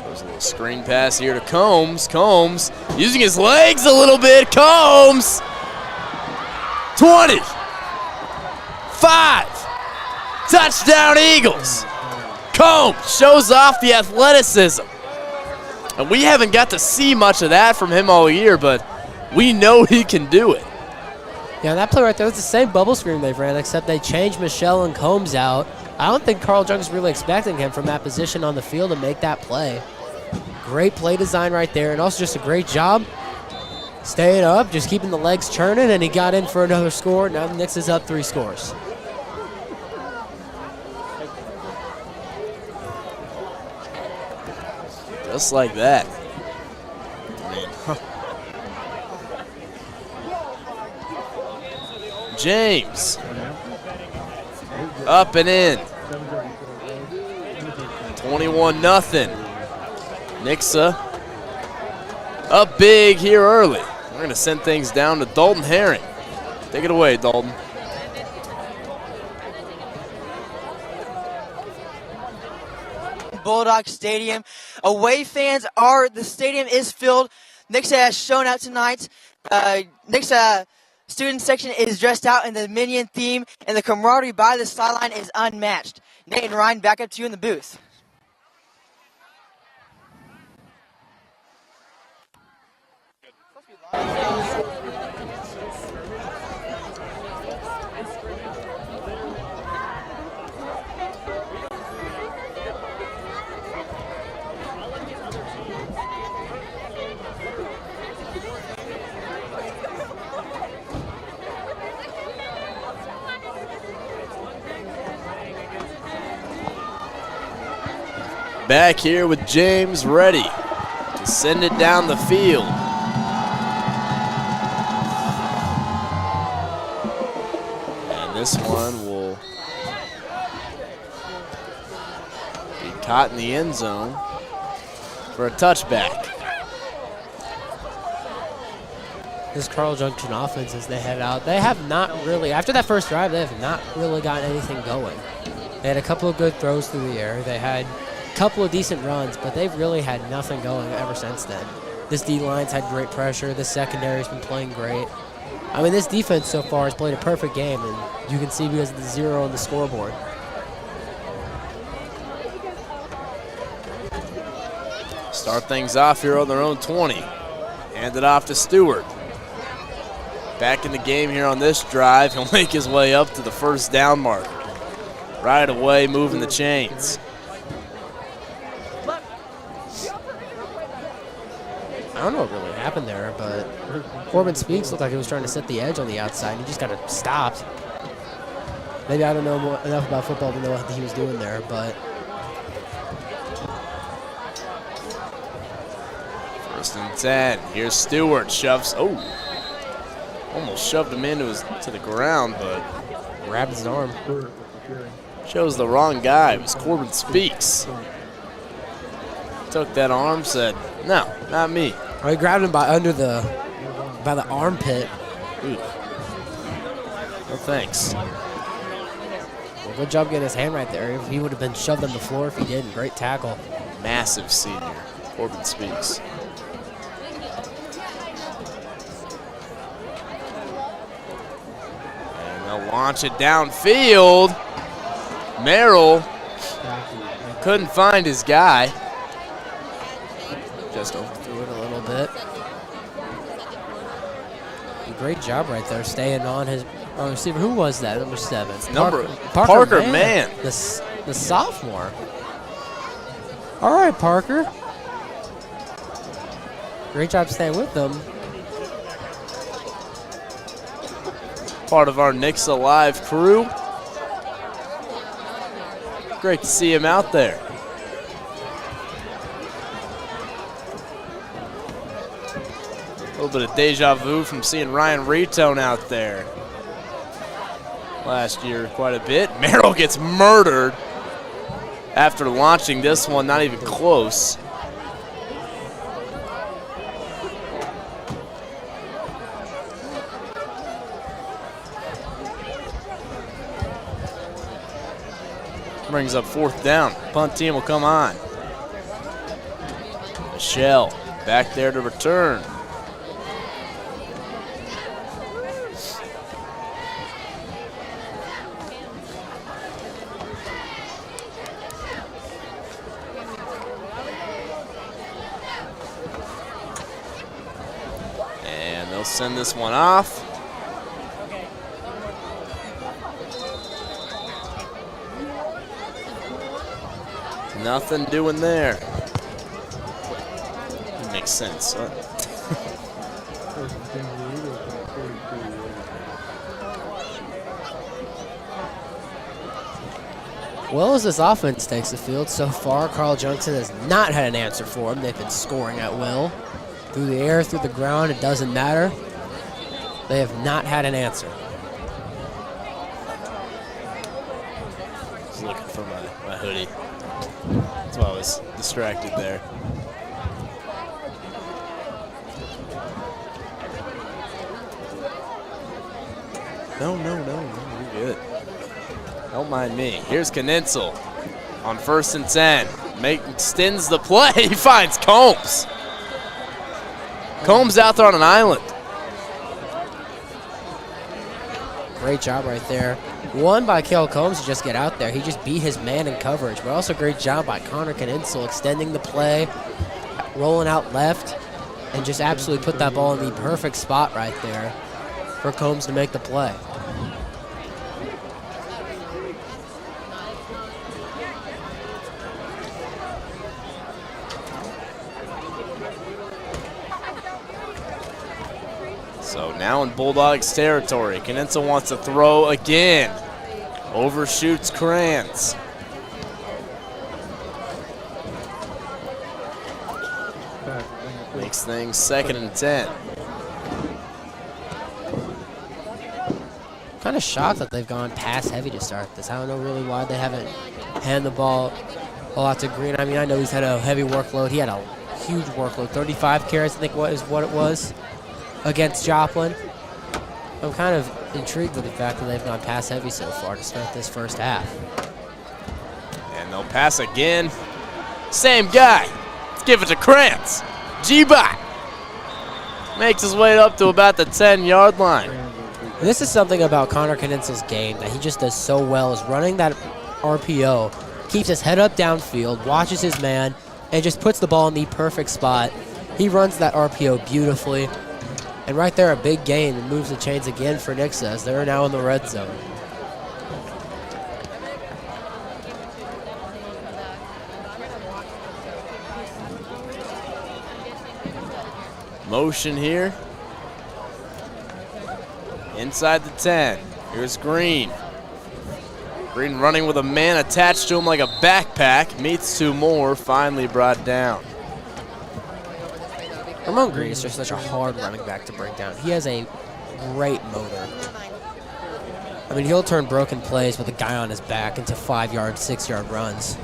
There's a little screen pass here to Combs. Combs using his legs a little bit. Combs! 20! 5! Touchdown Eagles! Combs shows off the athleticism. And we haven't got to see much of that from him all year, but we know he can do it. Yeah, that play right there was the same bubble screen they've ran, except they changed Michelle and Combs out. I don't think Carl Junk's really expecting him from that position on the field to make that play. Great play design right there, and also just a great job staying up, just keeping the legs churning, and he got in for another score. Now the Knicks is up 3 scores. Just like that. James. Up and in. 21-0. Nixa up big here early. We're going to send things down to Dalton Herring. Take it away, Dalton. Bulldog Stadium. Away fans are, the stadium is filled. Nixa has shown out tonight. Nixa student section is dressed out in the Minion theme, and the camaraderie by the sideline is unmatched. Nate and Ryan, back up to you in the booth. Back here with James ready to send it down the field. And this one will be caught in the end zone for a touchback. This Carl Junction offense, as they head out, they have not really, after that first drive, they have not really gotten anything going. They had a couple of good throws through the air. They had a couple of decent runs, but they've really had nothing going ever since then. This D-line's had great pressure. This secondary's been playing great. I mean, this defense so far has played a perfect game, and you can see because of the 0 on the scoreboard. Start things off here on their own 20. Hand it off to Stewart. back in the game here on this drive. He'll make his way up to the first down marker. Right away, moving the chains. I don't know what really happened there, but Corbin Speaks looked like he was trying to set the edge on the outside, and he just got it stopped. Maybe I don't know enough about football to know what he was doing there, but... First and 10. Here's Stewart. Shoves. Oh. Almost shoved him to the ground, but grabbed his arm. Chose the wrong guy. It was Corbin Speaks. Took that arm, said, no, not me. Oh, he grabbed him by the armpit. Ooh. No thanks. Well, good job getting his hand right there. He would have been shoved on the floor if he didn't. Great tackle. Massive senior. Corbin Speaks. And they'll launch it downfield. Merrill couldn't find his guy. Just overthrew it a little bit. Great job right there, staying on his receiver. Who was that? Number 7. Parker Mann. The sophomore. All right, Parker. Great job staying with them. Part of our Nixa Live crew. Great to see him out there. A little bit of deja vu from seeing Ryan Retone out there last year quite a bit. Merrill gets murdered after launching this one, not even close. Brings up 4th down. Punt team will come on. Michelle back there to return. And they'll send this one off. Nothing doing there. Makes sense. Well, as this offense takes the field so far, Carl Junction has not had an answer for him. They've been scoring at will. Through the air, through the ground, it doesn't matter. They have not had an answer. Just looking for my hoodie. That's why I was distracted there. No, you're good. Don't mind me. Here's Knitzel on 1st and 10. Extends the play. He finds Combs. Combs out there on an island. Great job right there. One by Kale Combs to just get out there. He just beat his man in coverage, but also great job by Connor Knitzel extending the play, rolling out left, and just absolutely put that ball in the perfect spot right there for Combs to make the play. So now in Bulldogs territory, Knitzel wants to throw again. Overshoots Krantz. Makes things 2nd and 10. Kind of shocked that they've gone pass heavy to start this. I don't know really why they haven't handed the ball a lot to Green. I mean, I know he's had a heavy workload. He had a huge workload, 35 carries, I think is what it was, against Joplin. I'm kind of intrigued with the fact that they've gone pass heavy so far to start this first half. And they'll pass again. Same guy. Let's give it to Krantz. G-Bot makes his way up to about the 10-yard line. This is something about Connor Knitzel's game that he just does so well, is running that RPO, keeps his head up downfield, watches his man, and just puts the ball in the perfect spot. He runs that RPO beautifully, And right there, a big gain and moves the chains again for Nixa as they're now in the red zone. Motion here. Inside the 10. Here's Green. Green running with a man attached to him like a backpack. Meets two more, finally brought down. Ramon Green is just such a hard running back to bring down. He has a great motor. I mean, he'll turn broken plays with a guy on his back into 5-yard, 6-yard runs.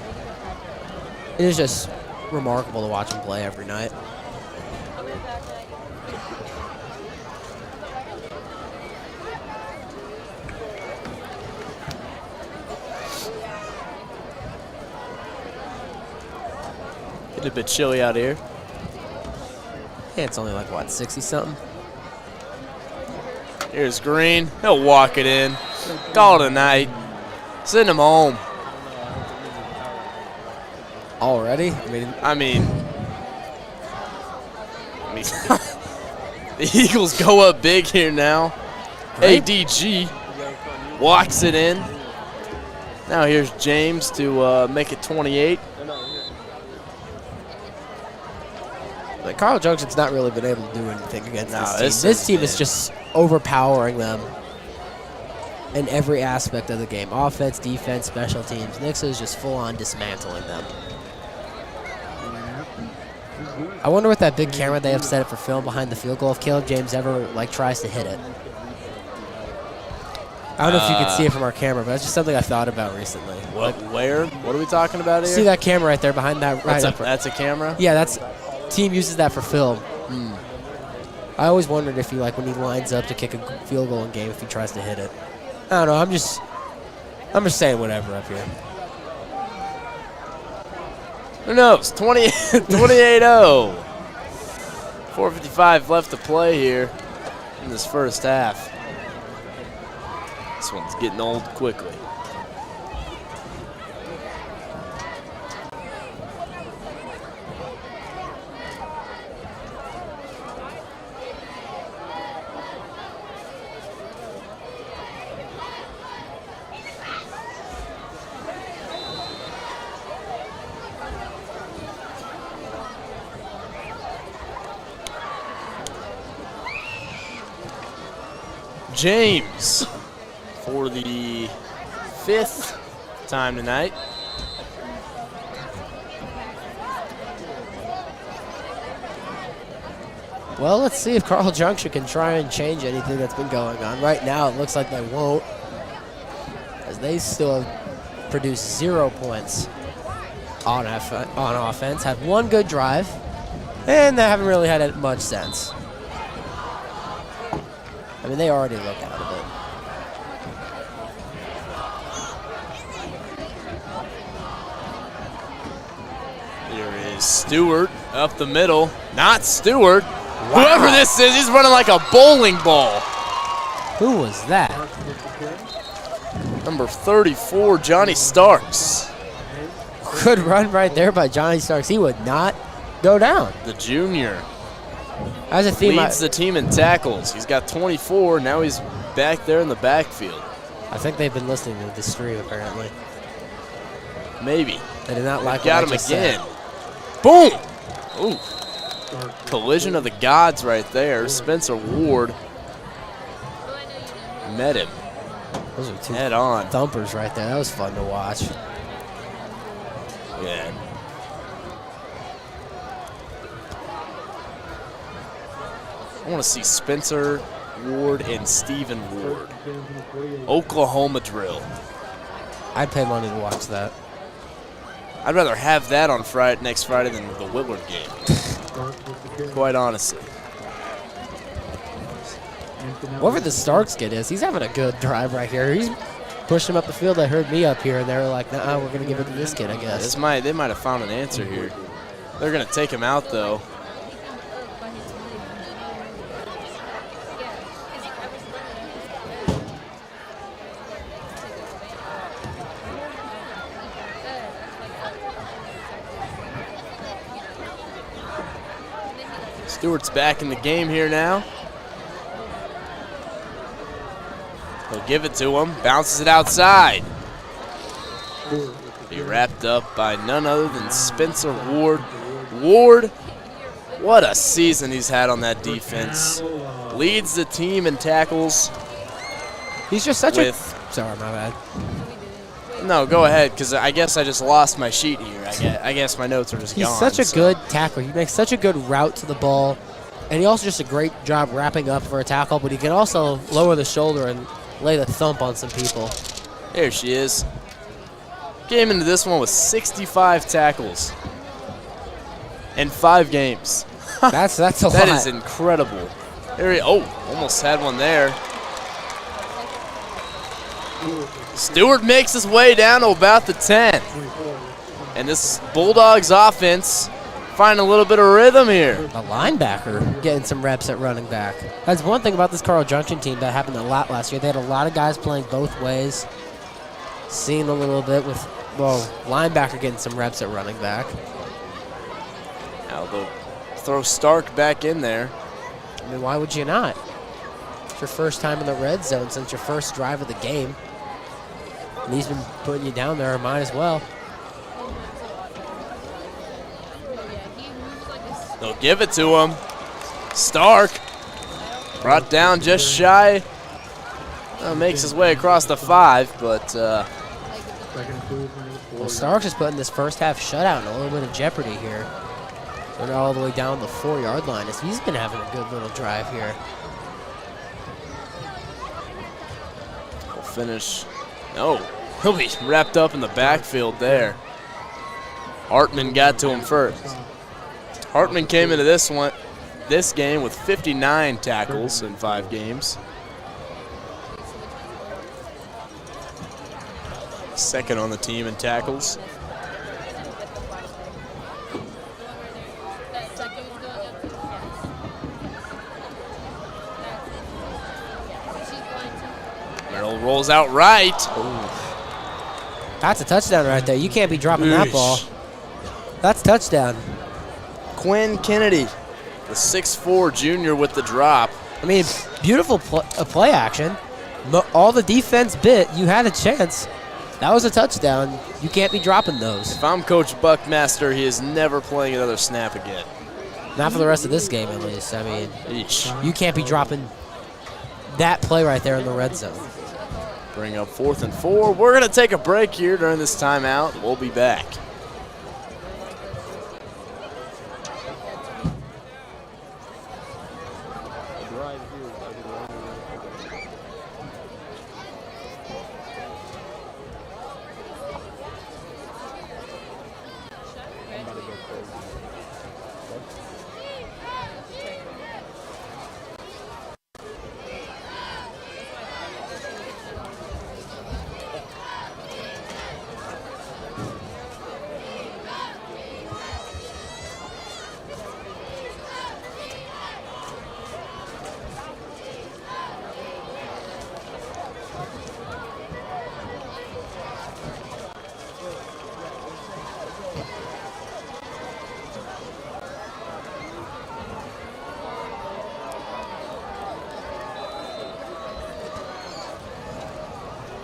It is just remarkable to watch him play every night. Getting a bit chilly out here. Yeah, it's only like, what, 60-something? Here's Green. He'll walk it in. Call it a night. Send him home. Already? I mean, the Eagles go up big here now. Great. ADG walks it in. Now here's James to make it 28. Like, Carl Junction's not really been able to do anything against this team. this This team has is just overpowering them in every aspect of the game. Offense, defense, special teams. Nixa is just full-on dismantling them. I wonder what that big camera they have set up for film behind the field goal, if Caleb James ever, like, tries to hit it. I don't know if you can see it from our camera, but that's just something I thought about recently. What? Where? What are we talking about here? See that camera right there behind that? That's a camera? Yeah, that's... Team uses that for film. I always wondered if he, like, when he lines up to kick a field goal in game, if he tries to hit it. I don't know. I'm just saying whatever up here. Who knows? 28-0. 4:55 left to play here in this first half. This one's getting old quickly. James for the 5th time tonight. Well, let's see if Carl Junction can try and change anything that's been going on. Right now, it looks like they won't, as they still have produced 0 points on offense. Had one good drive, and they haven't really had much sense. I mean, they already look out of it. Here is Stewart up the middle. Not Stewart. Wow. Whoever this is, he's running like a bowling ball. Who was that? Number 34, Johnny Starks. Good run right there by Johnny Starks. He would not go down. The junior. As a theme, leads the team in tackles. He's got 24. Now he's back there in the backfield. I think they've been listening to this stream, apparently. Maybe. They did not like got what him I just again. said. Boom! Ooh. Collision of the gods right there. Spencer Ward met him. Those are two head on. thumpers right there. That was fun to watch. Yeah. I want to see Spencer Ward and Stephen Ward. Oklahoma drill. I'd pay money to watch that. I'd rather have that on next Friday than the Willard game. Quite honestly. Whoever the Starks kid is, he's having a good drive right here. He's pushing him up the field. They heard me up here, and they were like, nah, we're going to give it to this kid, I guess. They might have found an answer here. They're going to take him out, though. Stewart's back in the game here now. He'll give it to him, bounces it outside. Be wrapped up by none other than Spencer Ward. Ward, what a season he's had on that defense. Leads the team in tackles. He's just such a... Sorry, my bad. No, go ahead, because I guess I just lost my sheet here. I guess my notes are just gone. He's such a good tackler. He makes such a good route to the ball. And he also just a great job wrapping up for a tackle, but he can also lower the shoulder and lay the thump on some people. There she is. Came into this one with 65 tackles in 5 games. That's a lot. That is incredible. Almost had one there. Stewart makes his way down to about the 10. And this Bulldogs offense finding a little bit of rhythm here. A linebacker getting some reps at running back. That's one thing about this Carl Junction team that happened a lot last year. They had a lot of guys playing both ways. Seen a little bit with, linebacker getting some reps at running back. Now they'll throw Stark back in there. I mean, why would you not? It's your first time in the red zone since your first drive of the game. And he's been putting you down there, might as well. They'll give it to him. Stark brought down just shy. Makes his way across the 5, but Stark's just putting this first half shutout in a little bit of jeopardy here. They're all the way down the 4-yard line. He's been having a good little drive here. We'll finish. No, he'll be wrapped up in the backfield there. Hartman got to him first. Hartman came into this game with 59 tackles in 5 games. Second on the team in tackles. Merrill rolls out right. That's a touchdown right there. You can't be dropping that ball. That's touchdown. Quinn Kennedy, the 6'4" junior with the drop. I mean, beautiful play action. All the defense bit. You had a chance. That was a touchdown. You can't be dropping those. If I'm Coach Buckmaster, he is never playing another snap again. Not for the rest of this game, at least. I mean, you can't be dropping that play right there in the red zone. Bring up 4th and 4. We're going to take a break here during this timeout. We'll be back.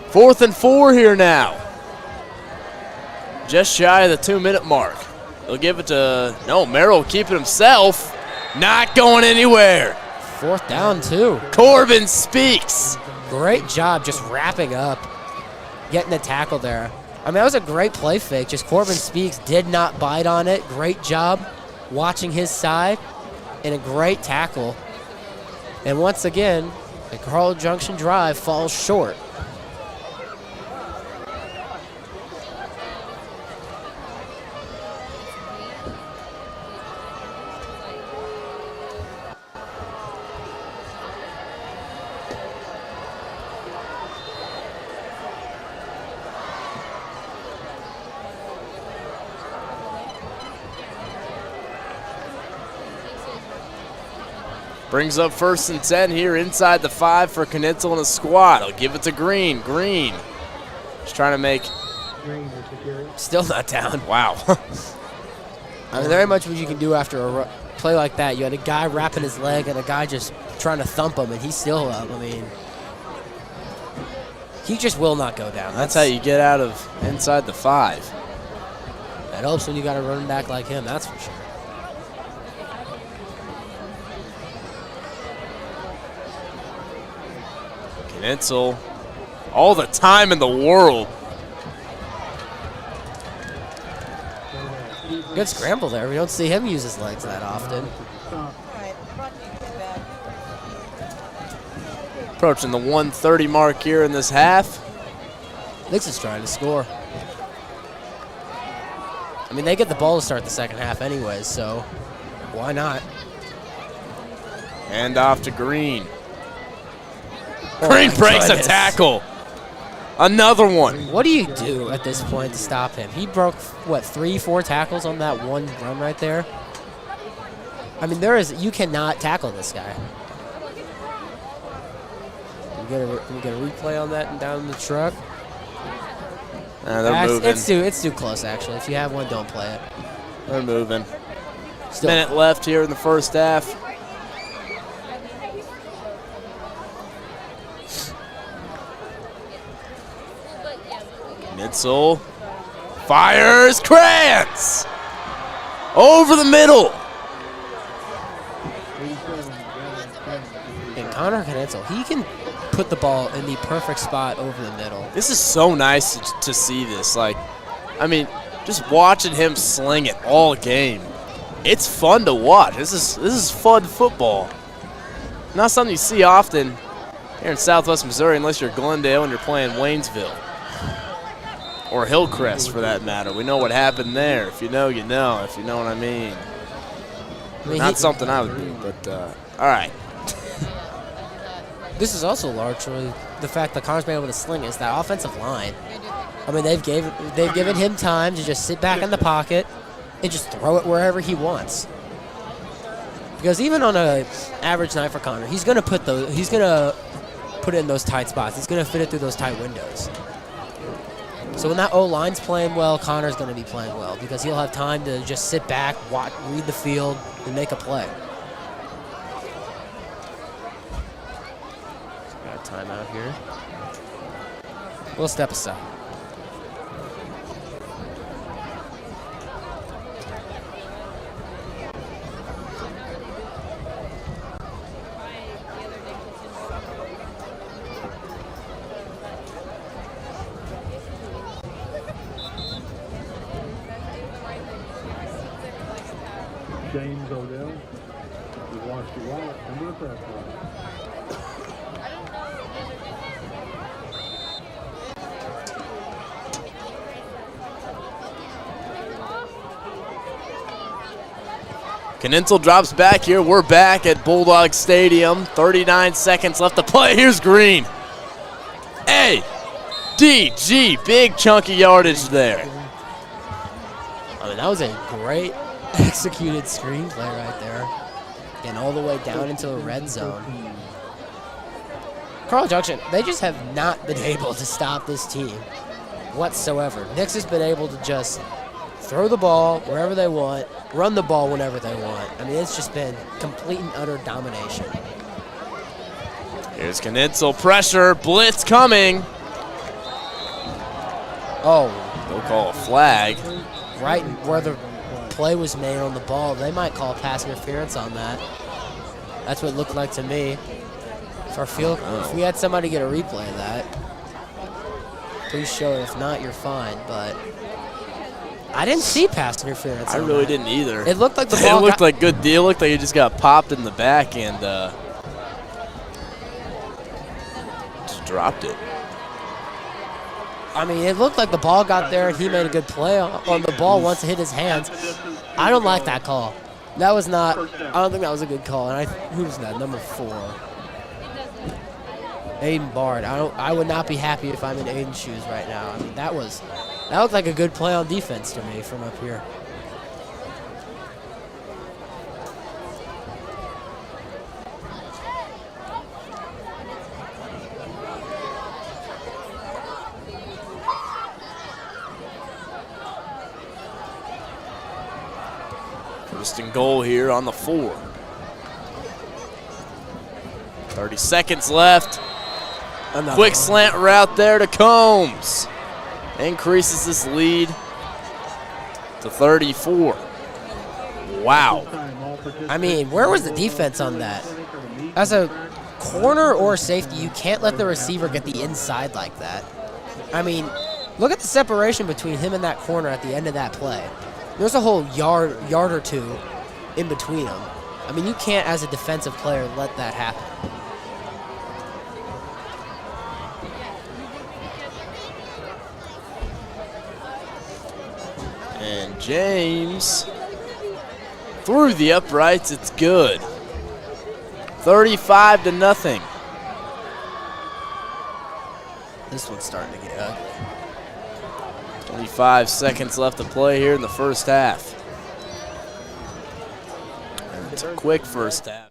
Fourth and 4 here now. Just shy of the 2-minute mark. They'll give it to, Merrill keep it himself. Not going anywhere. 4th down, too. Corbin Speaks. Great job just wrapping up, getting the tackle there. I mean, that was a great play fake. Just Corbin Speaks did not bite on it. Great job watching his side and a great tackle. And once again, the Carl Junction drive falls short. Brings up 1st and 10 here inside the 5 for Knitzel and a squad. He'll give it to Green. Green just trying to make. Still not down. Wow. I mean, very much what you can do after a play like that. You had a guy wrapping his leg and a guy just trying to thump him, and he's still up. I mean, He just will not go down. That's how you get out of inside the 5. That helps when you got a running back like him, that's for sure. Knitzel, all the time in the world. Good scramble there. We don't see him use his legs that often. Approaching the 1:30 mark here in this half. Nixon's trying to score. I mean, they get the ball to start the second half anyways, so why not? And off to Green. Green breaks a tackle. Another one. What do you do at this point to stop him? He broke, what, 3-4 tackles on that one run right there? I mean, you cannot tackle this guy. We get a replay on that and down the truck. They're moving. It's too close, actually. If you have one, don't play it. They're moving. Still. Minute left here in the first half. Knitzel fires Krantz over the middle. And Connor Knitzel, he can put the ball in the perfect spot over the middle. This is so nice to see this. Like, I mean, just watching him sling it all game. It's fun to watch. This is fun football. Not something you see often here in Southwest Missouri unless you're Glendale and you're playing Waynesville. Or Hillcrest, for that matter. We know what happened there. If you know, you know. If you know what I mean. Not something I would do, but all right. This is also largely the fact that Connor's been able to sling is that offensive line. I mean, they've given him time to just sit back in the pocket and just throw it wherever he wants. Because even on an average night for Connor, he's gonna put it in those tight spots. He's gonna fit it through those tight windows. So when that O-line's playing well, Connor's going to be playing well because he'll have time to just sit back, watch, read the field, and make a play. Got a timeout here. We'll step aside. James Odell, you watched your wallet under the press box. Knitzel drops back here. We're back at Bulldog Stadium. 39 seconds left to play. Here's Green. A-D-G. Big chunky yardage there. I mean, that was a great executed screenplay right there. Getting all the way down into the red zone. Carl Junction, they just have not been able to stop this team whatsoever. Nix has been able to just throw the ball wherever they want, run the ball whenever they want. I mean, it's just been complete and utter domination. Here's Knitzel. Pressure. Blitz coming. Oh. They'll call a flag. Right where the play was made on the ball, they might call pass interference on that. That's what it looked like to me. If we had somebody get a replay of that, please show it. If not, you're fine. But I didn't see pass interference. I really didn't either. It looked like the ball. It looked like good deal. It looked like it just got popped in the back and just dropped it. I mean, it looked like the ball got there and he made a good play on the ball once it hit his hands. I don't like that call. That was not, I don't think that was a good call. And who was that? Number 4. Aiden Bard. I would not be happy if I'm in Aiden's shoes right now. I mean, that looked like a good play on defense to me from up here. First and goal here on the 4. 30 seconds left. Another Quick one. slant route there to Combs. Increases this lead to 34. Wow. I mean, where was the defense on that? As a corner or safety, you can't let the receiver get the inside like that. I mean, look at the separation between him and that corner at the end of that play. There's a whole yard or two in between them. I mean, you can't, as a defensive player, let that happen. And James through the uprights. It's good. 35-0. This one's starting to get ugly. 25 seconds left to play here in the first half. And it's a quick first half.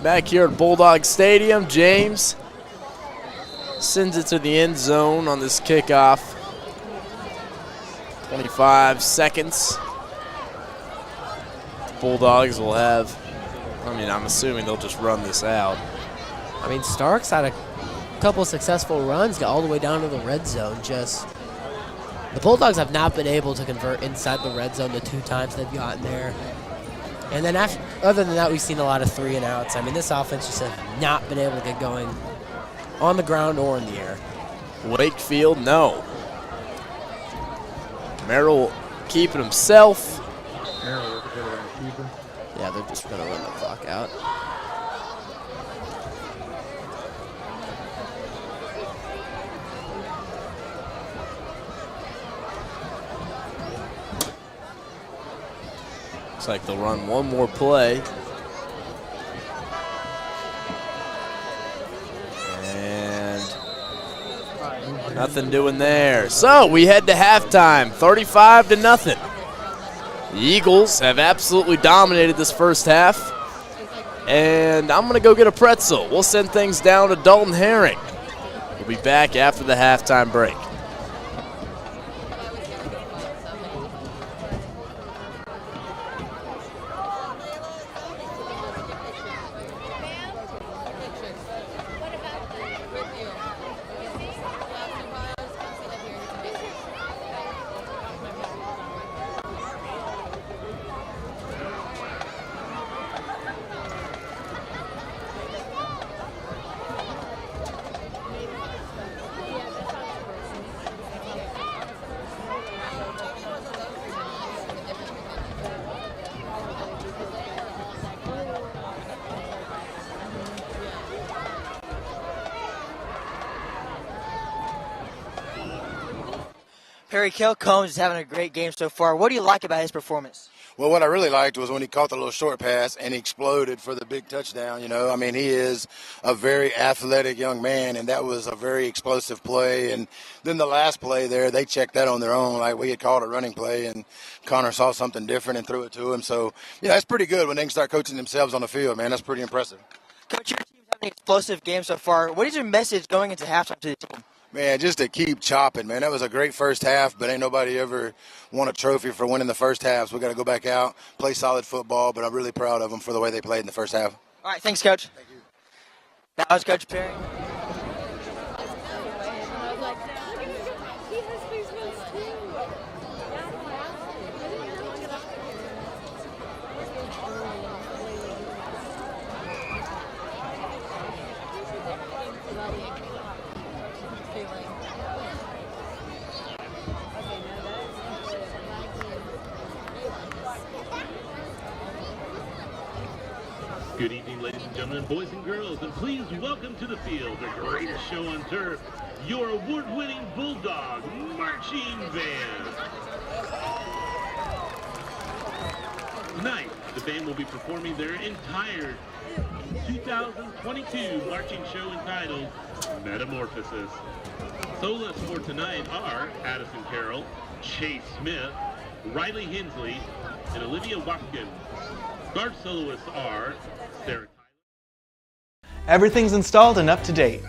Back here at Bulldog Stadium, James sends it to the end zone on this kickoff. 25 seconds. Bulldogs will have, I'm assuming they'll just run this out. I mean, Starks had a couple successful runs, got all the way down to the red zone. Just the Bulldogs have not been able to convert inside the red zone the 2 times they've gotten there. And then other than that, we've seen a lot of 3 and outs. I mean, this offense just has not been able to get going on the ground or in the air. Wakefield, no. Merrill keeping himself. Yeah, they're just going to run the clock out. Looks like they'll run one more play. And nothing doing there. So we head to halftime, 35-0. The Eagles have absolutely dominated this first half. And I'm going to go get a pretzel. We'll send things down to Dalton Herring. We'll be back after the halftime break. Perry Kell Combs is having a great game so far. What do you like about his performance? Well, what I really liked was when he caught the little short pass and he exploded for the big touchdown. He is a very athletic young man, and that was a very explosive play. And then the last play there, they checked that on their own. Like, we had called a running play, and Connor saw something different and threw it to him. So, that's pretty good when they can start coaching themselves on the field, man. That's pretty impressive. Coach, your team's having an explosive game so far. What is your message going into halftime to the team? Man, just to keep chopping, man. That was a great first half, but ain't nobody ever won a trophy for winning the first half. So we got to go back out, play solid football, but I'm really proud of them for the way they played in the first half. All right, thanks, Coach. Thank you. That was Coach Perry. Good evening, ladies and gentlemen, boys and girls, and please welcome to the field the greatest show on turf, your award-winning Bulldog Marching Band. Tonight, the band will be performing their entire 2022 marching show entitled Metamorphosis. Soloists for tonight are Addison Carroll, Chase Smith, Riley Hensley, and Olivia Watkins. Guard soloists are Sarah. Everything's installed and up to date.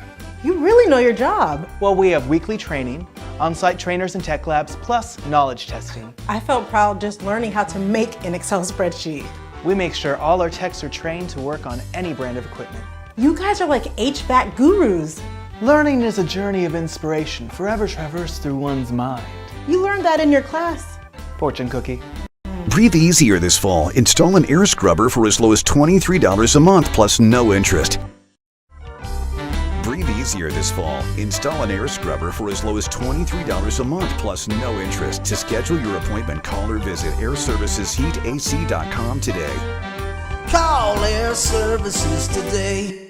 You really know your job. Well, we have weekly training, on-site trainers and tech labs, plus knowledge testing. I felt proud just learning how to make an Excel spreadsheet. We make sure all our techs are trained to work on any brand of equipment. You guys are like HVAC gurus. Learning is a journey of inspiration, forever traversed through one's mind. You learned that in your class. Fortune cookie. Breathe easier this fall. Install an air scrubber for as low as $23 a month plus no interest. Breathe easier this fall. Install an air scrubber for as low as $23 a month plus no interest. To schedule your appointment, call or visit airservicesheatac.com today. Call Air Services today.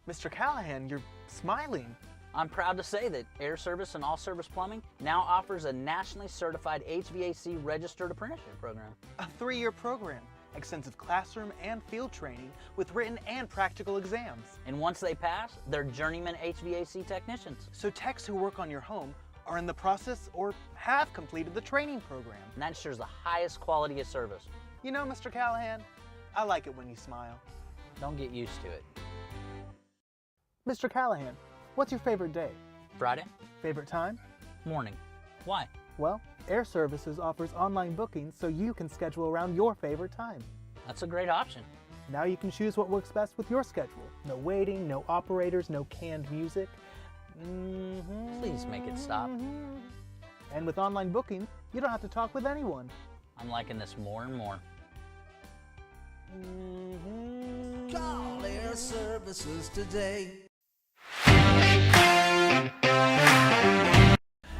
Mr. Callahan, you're smiling. I'm proud to say that Air Service and All Service Plumbing now offers a nationally certified HVAC registered apprenticeship program. A 3-year program, extensive classroom and field training with written and practical exams. And once they pass, they're journeyman HVAC technicians. So techs who work on your home are in the process or have completed the training program. And that ensures the highest quality of service. You know, Mr. Callahan, I like it when you smile. Don't get used to it. Mr. Callahan, what's your favorite day? Friday. Favorite time? Morning. Why? Well, Air Services offers online bookings so you can schedule around your favorite time. That's a great option. Now you can choose what works best with your schedule. No waiting, no operators, no canned music. Please make it stop. And with online bookings, you don't have to talk with anyone. I'm liking this more and more. Call Air Services today.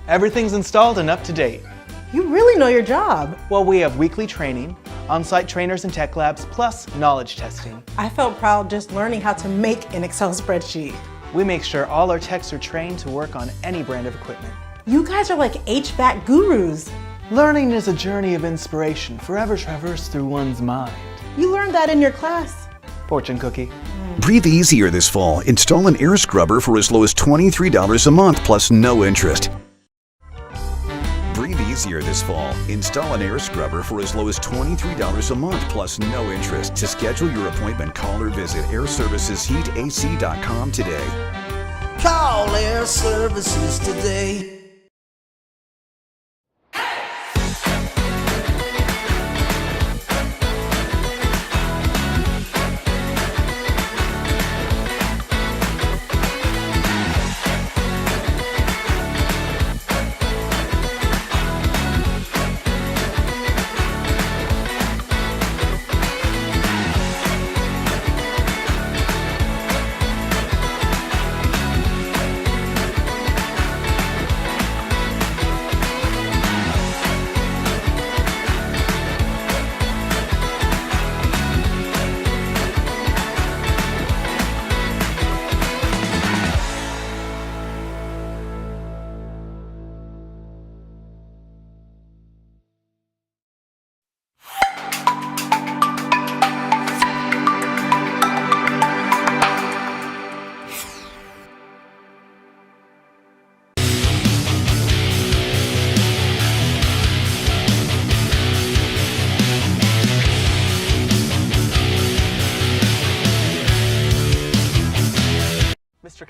Everything's installed and up to date. You really know your job. Well, we have weekly training, on-site trainers and tech labs, plus knowledge testing. I felt proud just learning how to make an Excel spreadsheet. We make sure all our techs are trained to work on any brand of equipment. You guys are like HVAC gurus. Learning is a journey of inspiration, forever traversed through one's mind. You learned that in your class. Fortune cookie. Breathe easier this fall. Install an air scrubber for as low as $23 a month plus no interest. Breathe easier this fall. Install an air scrubber for as low as $23 a month plus no interest. To schedule your appointment, call or visit airservicesheatac.com today. Call Air Services today.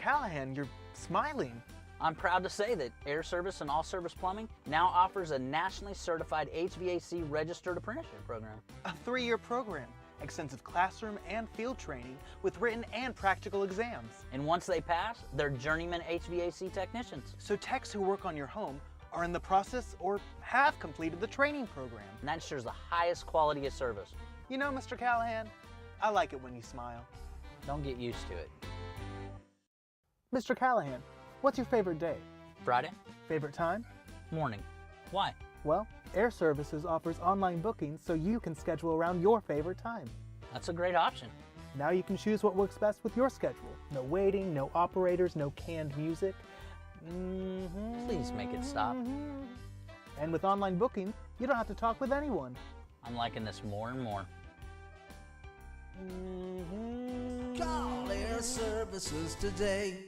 Callahan, you're smiling. I'm proud to say that Air Service and All Service Plumbing now offers a nationally certified HVAC registered apprenticeship program. A 3-year program, extensive classroom and field training with written and practical exams. And once they pass, they're journeyman HVAC technicians. So techs who work on your home are in the process or have completed the training program. And that ensures the highest quality of service. You know, Mr. Callahan, I like it when you smile. Don't get used to it. Mr. Callahan, what's your favorite day? Friday? Favorite time? Morning. Why? Well, Air Services offers online bookings so you can schedule around your favorite time. That's a great option. Now you can choose what works best with your schedule. No waiting, no operators, no canned music. Please make it stop. And with online booking, you don't have to talk with anyone. I'm liking this more and more. Call Air Services today.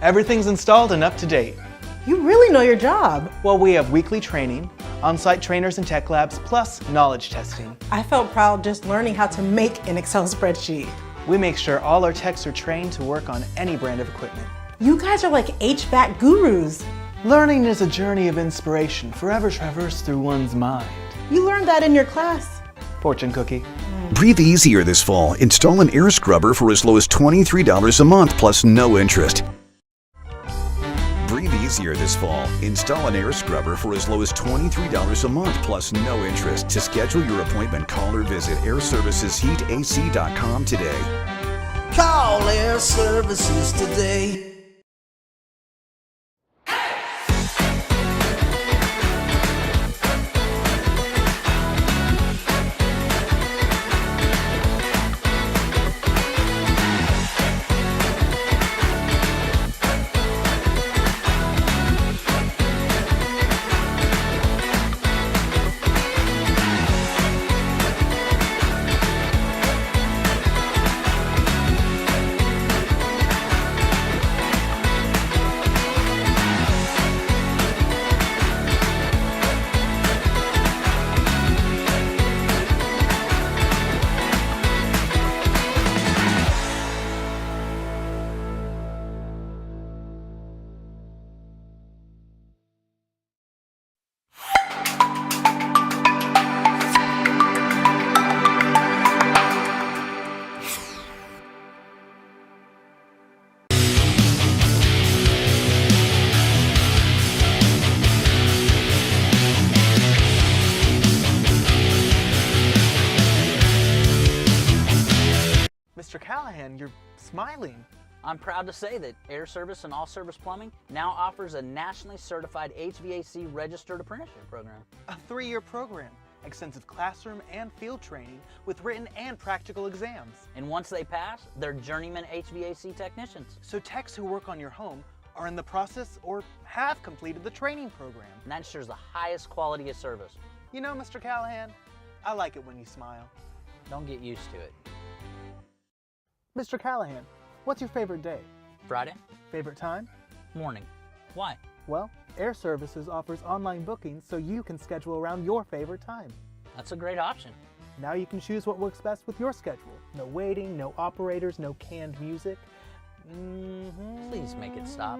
Everything's installed and up to date. You really know your job. Well, we have weekly training, on-site trainers and tech labs, plus knowledge testing. I felt proud just learning how to make an Excel spreadsheet. We make sure all our techs are trained to work on any brand of equipment. You guys are like HVAC gurus. Learning is a journey of inspiration, forever traversed through one's mind. You learned that in your class. Fortune cookie. Breathe easier this fall. Install an air scrubber for as low as $23 a month plus no interest. Breathe easier this fall. Install an air scrubber for as low as $23 a month plus no interest. To schedule your appointment, call or visit airservicesheatac.com today. Call Air Services today. Mr. Callahan, you're smiling. I'm proud to say that Air Service and All Service Plumbing now offers a nationally certified HVAC registered apprenticeship program. A 3-year program, extensive classroom and field training with written and practical exams. And once they pass, they're journeyman HVAC technicians. So techs who work on your home are in the process or have completed the training program. And that ensures the highest quality of service. You know, Mr. Callahan, I like it when you smile. Don't get used to it. Mr. Callahan, what's your favorite day? Friday? Favorite time? Morning. Why? Well, Air Services offers online bookings so you can schedule around your favorite time. That's a great option. Now you can choose what works best with your schedule. No waiting, no operators, no canned music. Please make it stop.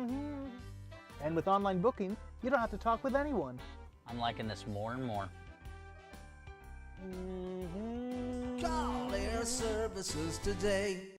And with online booking, you don't have to talk with anyone. I'm liking this more and more. Call Air Services today.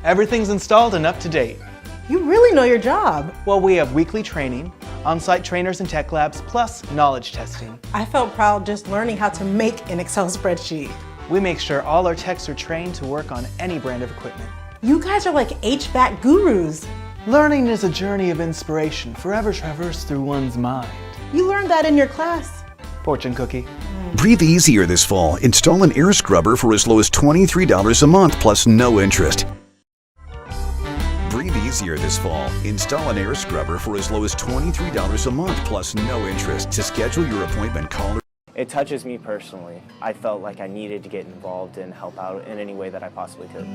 Everything's installed and up to date. You really know your job. Well, we have weekly training, on-site trainers and tech labs, plus knowledge testing. I felt proud just learning how to make an Excel spreadsheet. We make sure all our techs are trained to work on any brand of equipment. You guys are like HVAC gurus. Learning is a journey of inspiration, forever traversed through one's mind. You learned that in your class. Fortune cookie. Breathe easier this fall. Install an air scrubber for as low as $23 a month plus no interest. Breathe easier this fall. Install an air scrubber for as low as $23 a month plus no interest. To schedule your appointment, call. It touches me personally. I felt like I needed to get involved and help out in any way that I possibly could.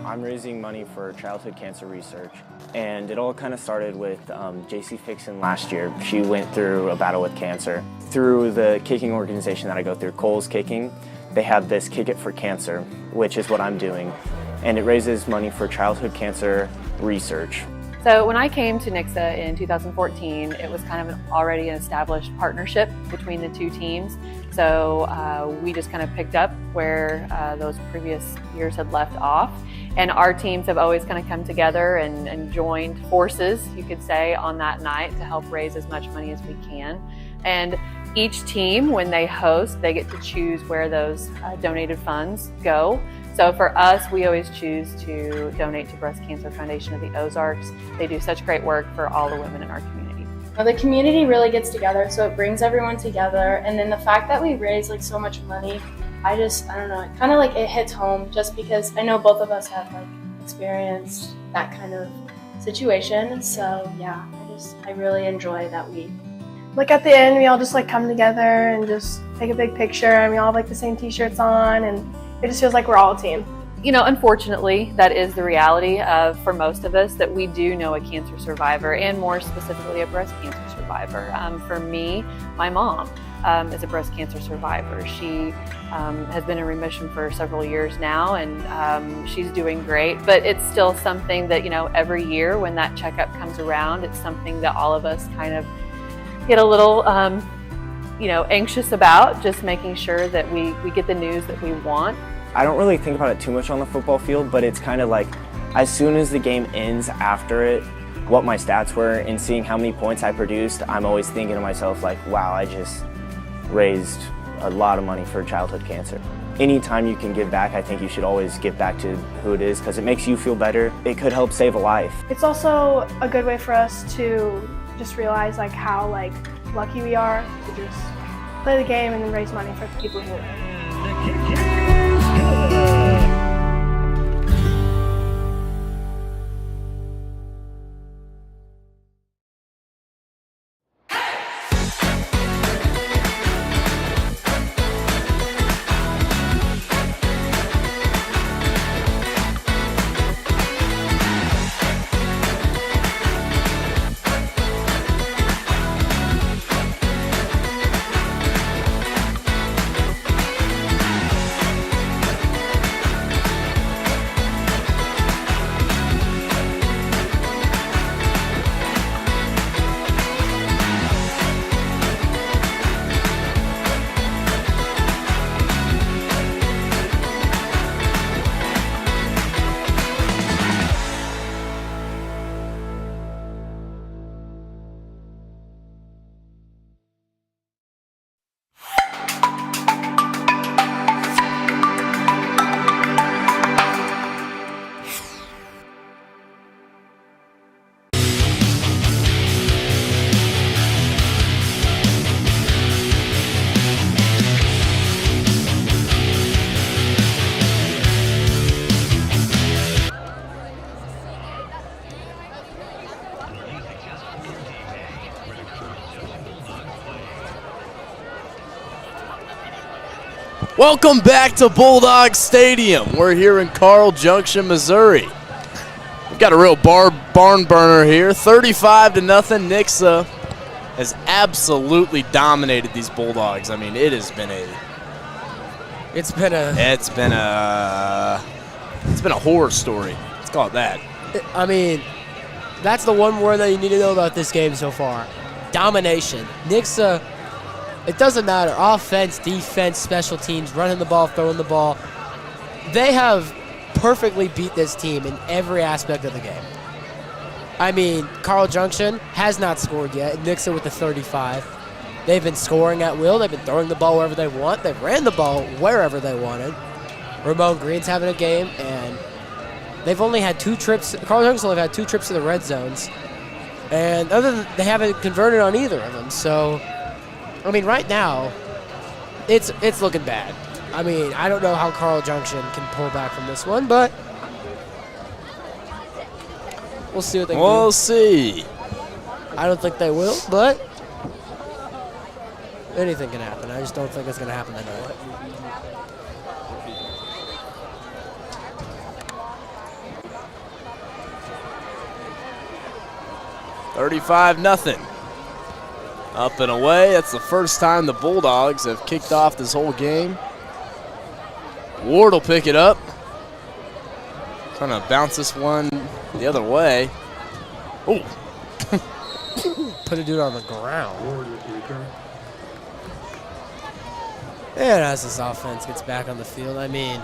I'm raising money for childhood cancer research, and it all kind of started with JC Fixon last year. She went through a battle with cancer. Through the kicking organization that I go through, Cole's Kicking, they have this Kick It for Cancer, which is what I'm doing, and it raises money for childhood cancer research. So when I came to Nixa in 2014, it was kind of already an established partnership between the two teams. So we just kind of picked up where those previous years had left off. And our teams have always kind of come together and joined forces, you could say, on that night to help raise as much money as we can. And each team, when they host, they get to choose where those donated funds go. So for us, we always choose to donate to Breast Cancer Foundation of the Ozarks. They do such great work for all the women in our community. Well, the community really gets together, so it brings everyone together. And then the fact that we raise like so much money, I don't know, it kind of like it hits home just because I know both of us have like experienced that kind of situation. So yeah, I really enjoy that we. Like at the end, we all just like come together and just take a big picture, and we all have like the same t-shirts on, and it just feels like we're all a team. You know, unfortunately, that is the reality for most of us, that we do know a cancer survivor, and more specifically a breast cancer survivor. For me, my mom is a breast cancer survivor. She has been in remission for several years now, and she's doing great. But it's still something that, you know, every year when that checkup comes around, it's something that all of us kind of get a little you know, anxious about, just making sure that we get the news that we want. I don't really think about it too much on the football field, but it's kind of like as soon as the game ends after it, what my stats were and seeing how many points I produced, I'm always thinking to myself like, wow, I just raised a lot of money for childhood cancer. Anytime you can give back, I think you should always give back to who it is, because it makes you feel better. It could help save a life. It's also a good way for us to just realize like how like lucky we are to just play the game and raise money for people who Welcome back to Bulldog Stadium. We're here in Carl Junction, Missouri. We've got a real barn burner here. 35-0. Nixa has absolutely dominated these Bulldogs. I mean, it has been a horror story. Let's call it that. I mean, that's the one word that you need to know about this game so far. Domination. Nixa, it doesn't matter. Offense, defense, special teams, running the ball, throwing the ball. They have perfectly beat this team in every aspect of the game. I mean, Carl Junction has not scored yet. Nixa with the 35. They've been scoring at will. They've been throwing the ball wherever they want. They've ran the ball wherever they wanted. Ramon Green's having a game, and they've only had 2 trips. Carl Junction only had 2 trips to the red zones. And other than they haven't converted on either of them. So, I mean, right now, it's looking bad. I mean, I don't know how Carl Junction can pull back from this one, but we'll see what they can do. We'll see. I don't think they will, but anything can happen. I just don't think it's going to happen tonight. $35-0. Up and away. That's the first time the Bulldogs have kicked off this whole game. Ward will pick it up. Trying to bounce this one the other way. Oh. Put a dude on the ground. And as this offense gets back on the field, I mean,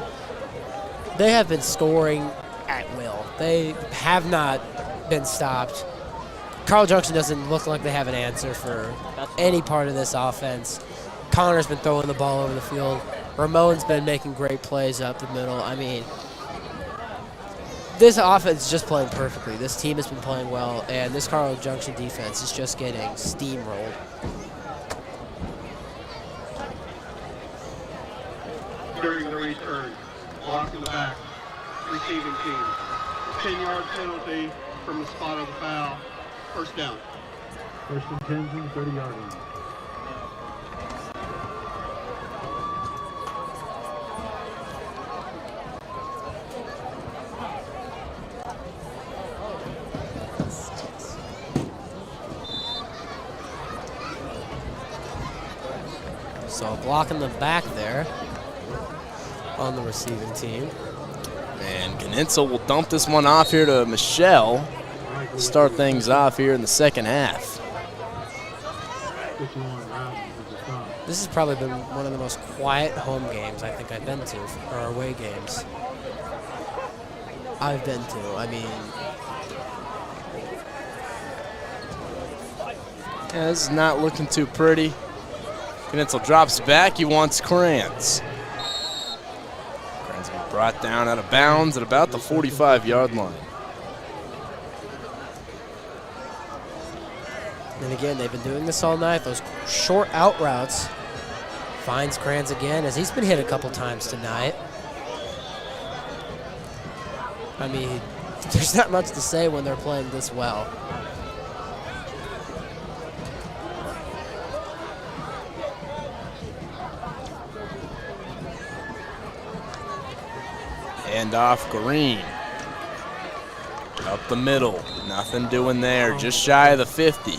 they have been scoring at will. They have not been stopped. Carl Junction doesn't look like they have an answer for any part of this offense. Connor's been throwing the ball over the field. Ramon's been making great plays up the middle. I mean, this offense is just playing perfectly. This team has been playing well, and this Carl Junction defense is just getting steamrolled. During the return, block in the back, receiving team. 10-yard penalty from the spot of the foul. First down. First and 10 from the 30-yard line. So a block in the back there on the receiving team. And Knitzel will dump this one off here to Michelle. Start things off here in the second half. This has probably been one of the most quiet home games I think I've been to, or away games I've been to. I mean, yeah, this is not looking too pretty. Knitzel drops back. He wants Kranz. Kranz been brought down out of bounds at about the 45-yard line. and again, they've been doing this all night. Those short out routes. Finds Kranz again, as he's been hit a couple times tonight. I mean, there's not much to say when they're playing this well. Hand off Green. Up the middle. Nothing doing there. Just shy of the 50.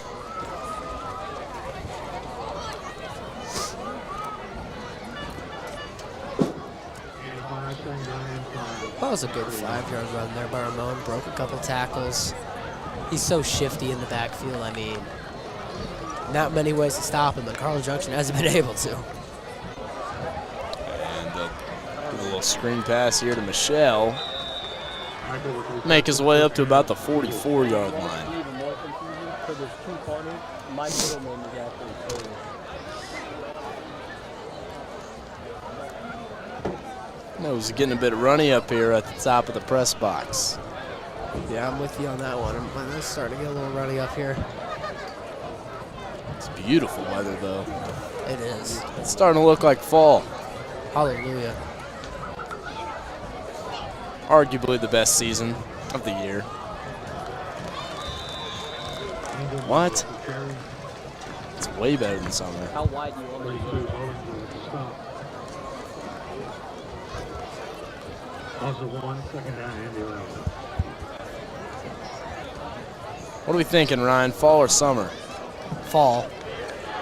That was a good 5-yard run there by Ramon. Broke a couple tackles. He's so shifty in the backfield. I mean, not many ways to stop him, but Carl Junction hasn't been able to. And give a little screen pass here to Michelle. Make his way up to about the 44-yard line. Nose getting a bit runny up here at the top of the press box. Yeah, I'm with you on that one. I'm starting to get a little runny up here. It's beautiful weather, though. It is. It's starting to look like fall. Hallelujah. Arguably the best season of the year. What? It's way better than summer. How wide do you want me to go? Also 1 second down and 11. What are we thinking, Ryan? Fall or summer? Fall.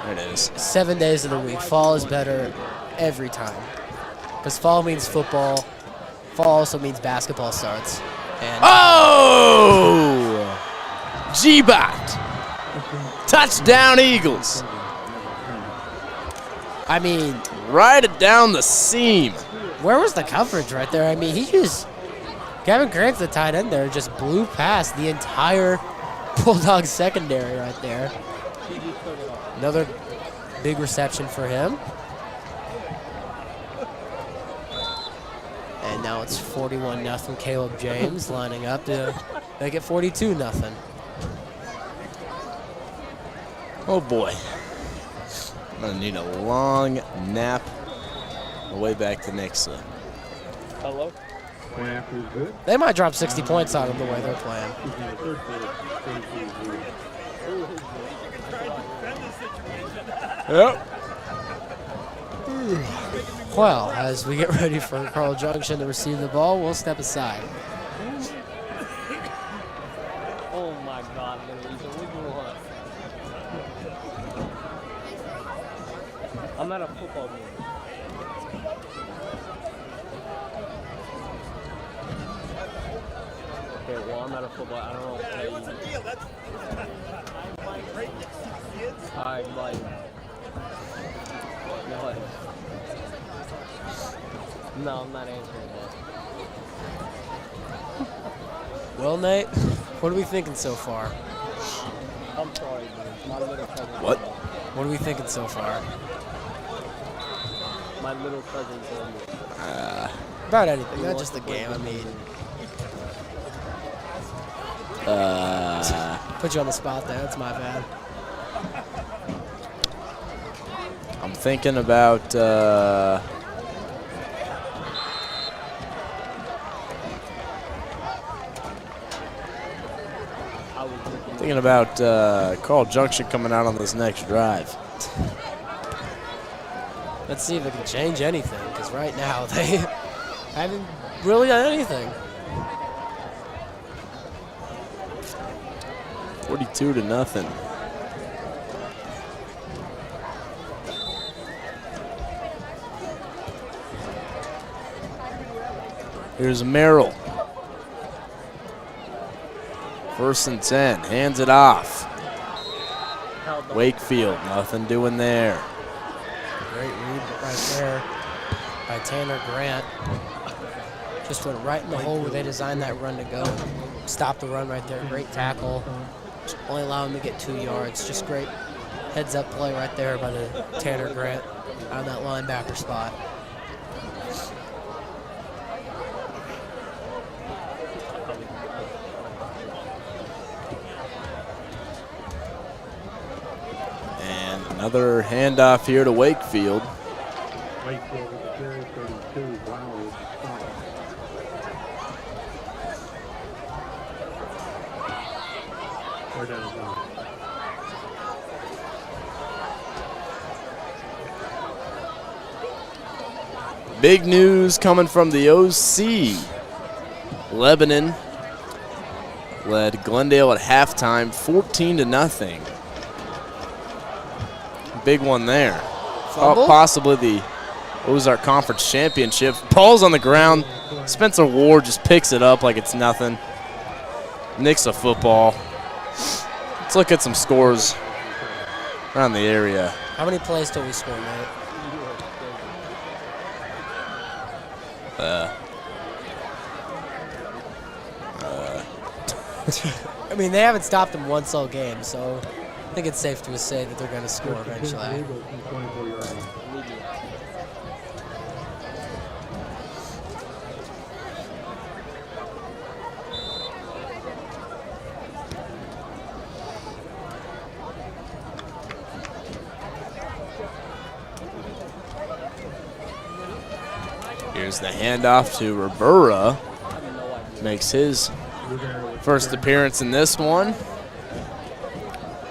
There it is. 7 days of the week. Fall is better every time. Because fall means football. Fall also means basketball starts. And oh! G-Bot! Touchdown Eagles! I mean, right it down the seam. Where was the coverage right there? I mean, he just Gavin Grant's the tight end there, just blew past the entire Bulldogs secondary right there. Another big reception for him. And now it's 41-0. Caleb James lining up to make it 42-0. Oh boy. I'm gonna need a long nap on the way back to Nixa. Hello? They might drop 60 points on them the way they're playing. Yep. Well, as we get ready for Carl Junction to receive the ball, we'll step aside. Oh my God, Louisa, what? I'm at a football game. Okay, well, I'm at a football. I don't know what to tell you. What's the deal? I'm like, what? No, I'm not answering that. Well, Nate, what are we thinking so far? I'm sorry, dude. My little cousin. What? What are we thinking so far? My little cousin told me. About anything, not just the game. I mean, put you on the spot there. That's my bad. I'm thinking about Carl Junction coming out on this next drive. Let's see if it can change anything, because right now they haven't really done anything. 42-0. Here's Merrill. 1st and 10, hands it off. Wakefield, nothing doing there. Great read right there by Tanner Grant. Just went right in the hole where they designed that run to go. Stop the run right there. Great tackle. Just only allow him to get 2 yards. Just great heads-up play right there by the Tanner Grant on that linebacker spot. Another handoff here to Wakefield. Wakefield with the carry, 32. Wow, stop. We're down. Big news coming from the OC. Lebanon led Glendale at halftime, 14-0. Big one there. Fumble? Possibly the Ozark Conference Championship. Ball's on the ground. Spencer Ward just picks it up like it's nothing. Nixa football. Let's look at some scores around the area. How many plays till we score, Nate? I mean, they haven't stopped them once all game, so I think it's safe to say that they're going to score eventually. Here's the handoff to Rivera. Makes his first appearance in this one.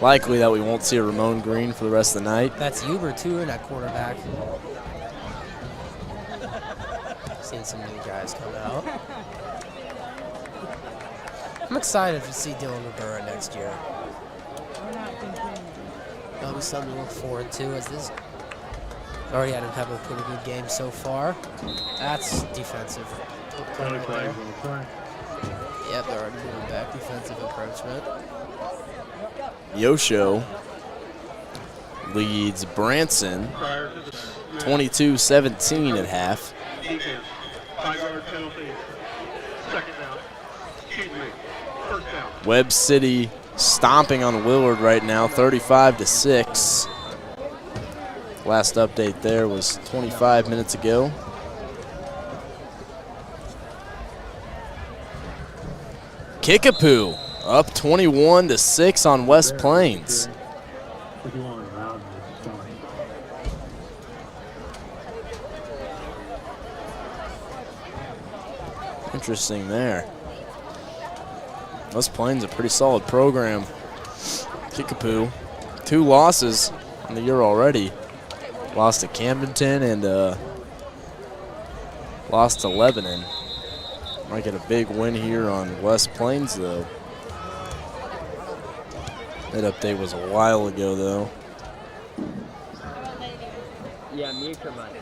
Likely that we won't see a Ramon Green for the rest of the night. That's Huber, too, in that quarterback. Seeing some new guys come out. I'm excited to see Dylan Rivera next year. That'll be something to look forward to, as this already had him have a pretty good game so far. That's defensive. Right there. Yep, they're already moving back. Defensive encroachment. Yosho leads Branson 22-17 at half. Defense, 5-yard penalty, 2nd down. Kinley, first down. Webb City stomping on Willard right now, 35-6. Last update there was 25 minutes ago. Kickapoo up 21-6 on West Plains. Interesting there. West Plains a pretty solid program. Kickapoo, 2 losses in the year already. Lost to Camdenton and lost to Lebanon. Might get a big win here on West Plains though. That update was a while ago though. Yeah, mute money.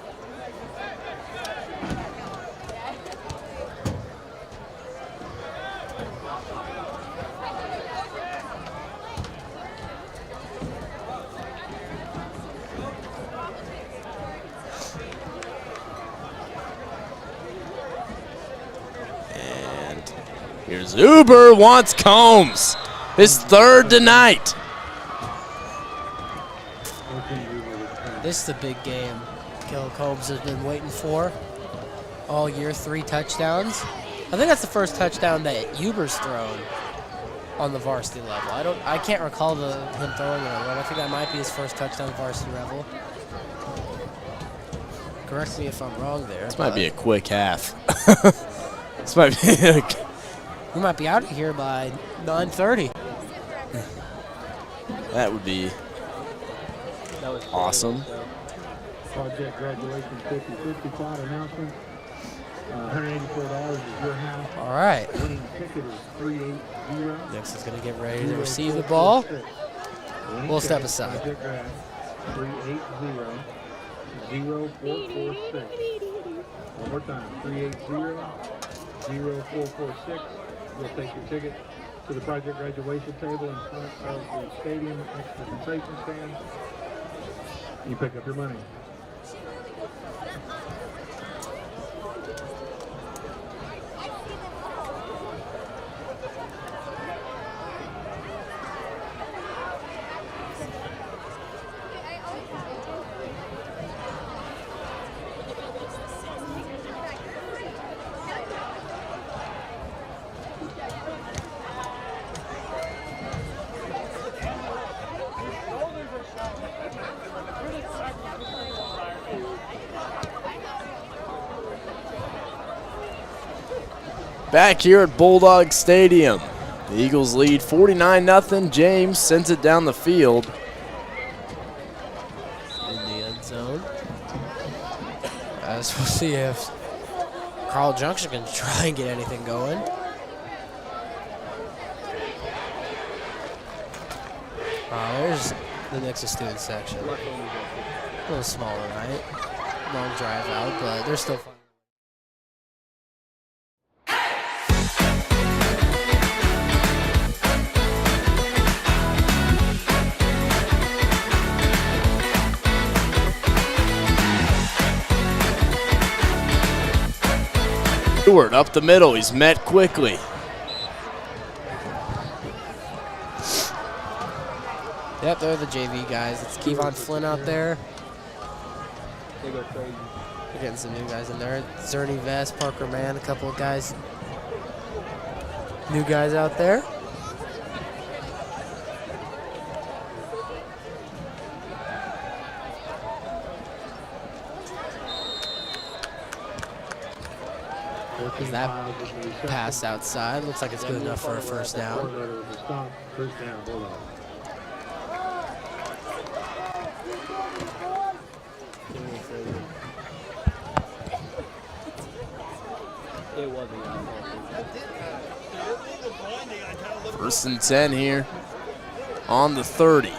Here's Uber, wants Combs. His 3rd tonight. This is the big game Caleb Combs has been waiting for all year, 3 touchdowns. I think that's the first touchdown that Uber's thrown on the varsity level. I can't recall him throwing it on one. I think that might be his first touchdown varsity level. Correct me if I'm wrong there. This might be a quick half. This might be we might be out of here by 9:30. That would be awesome. Project graduation 50-50 plot announcement. $184 is your house. All right. Winning ticket is 380. Next is going to get ready to receive the ball. We'll step aside. Project grad 380-0446. One more time. 380-0446. We'll take your ticket to the project graduation table in front of the stadium next to the concession stand. You pick up your money. Back here at Bulldog Stadium, the Eagles lead 49-0. James sends it down the field. In the end zone. As we'll see if Carl Junction can try and get anything going. There's the Nixa student section. A little small tonight. Long drive out, but they're still fun. Stewart up the middle, he's met quickly. Yep, they're the JV guys. It's Kevon Flynn out there. They go crazy. They're getting some new guys in there. Zerny Vest, Parker Mann, a couple of guys. New guys out there. That pass outside looks like it's good enough for a first down. First down, hold on. It wasn't. First and 10 here on the 30.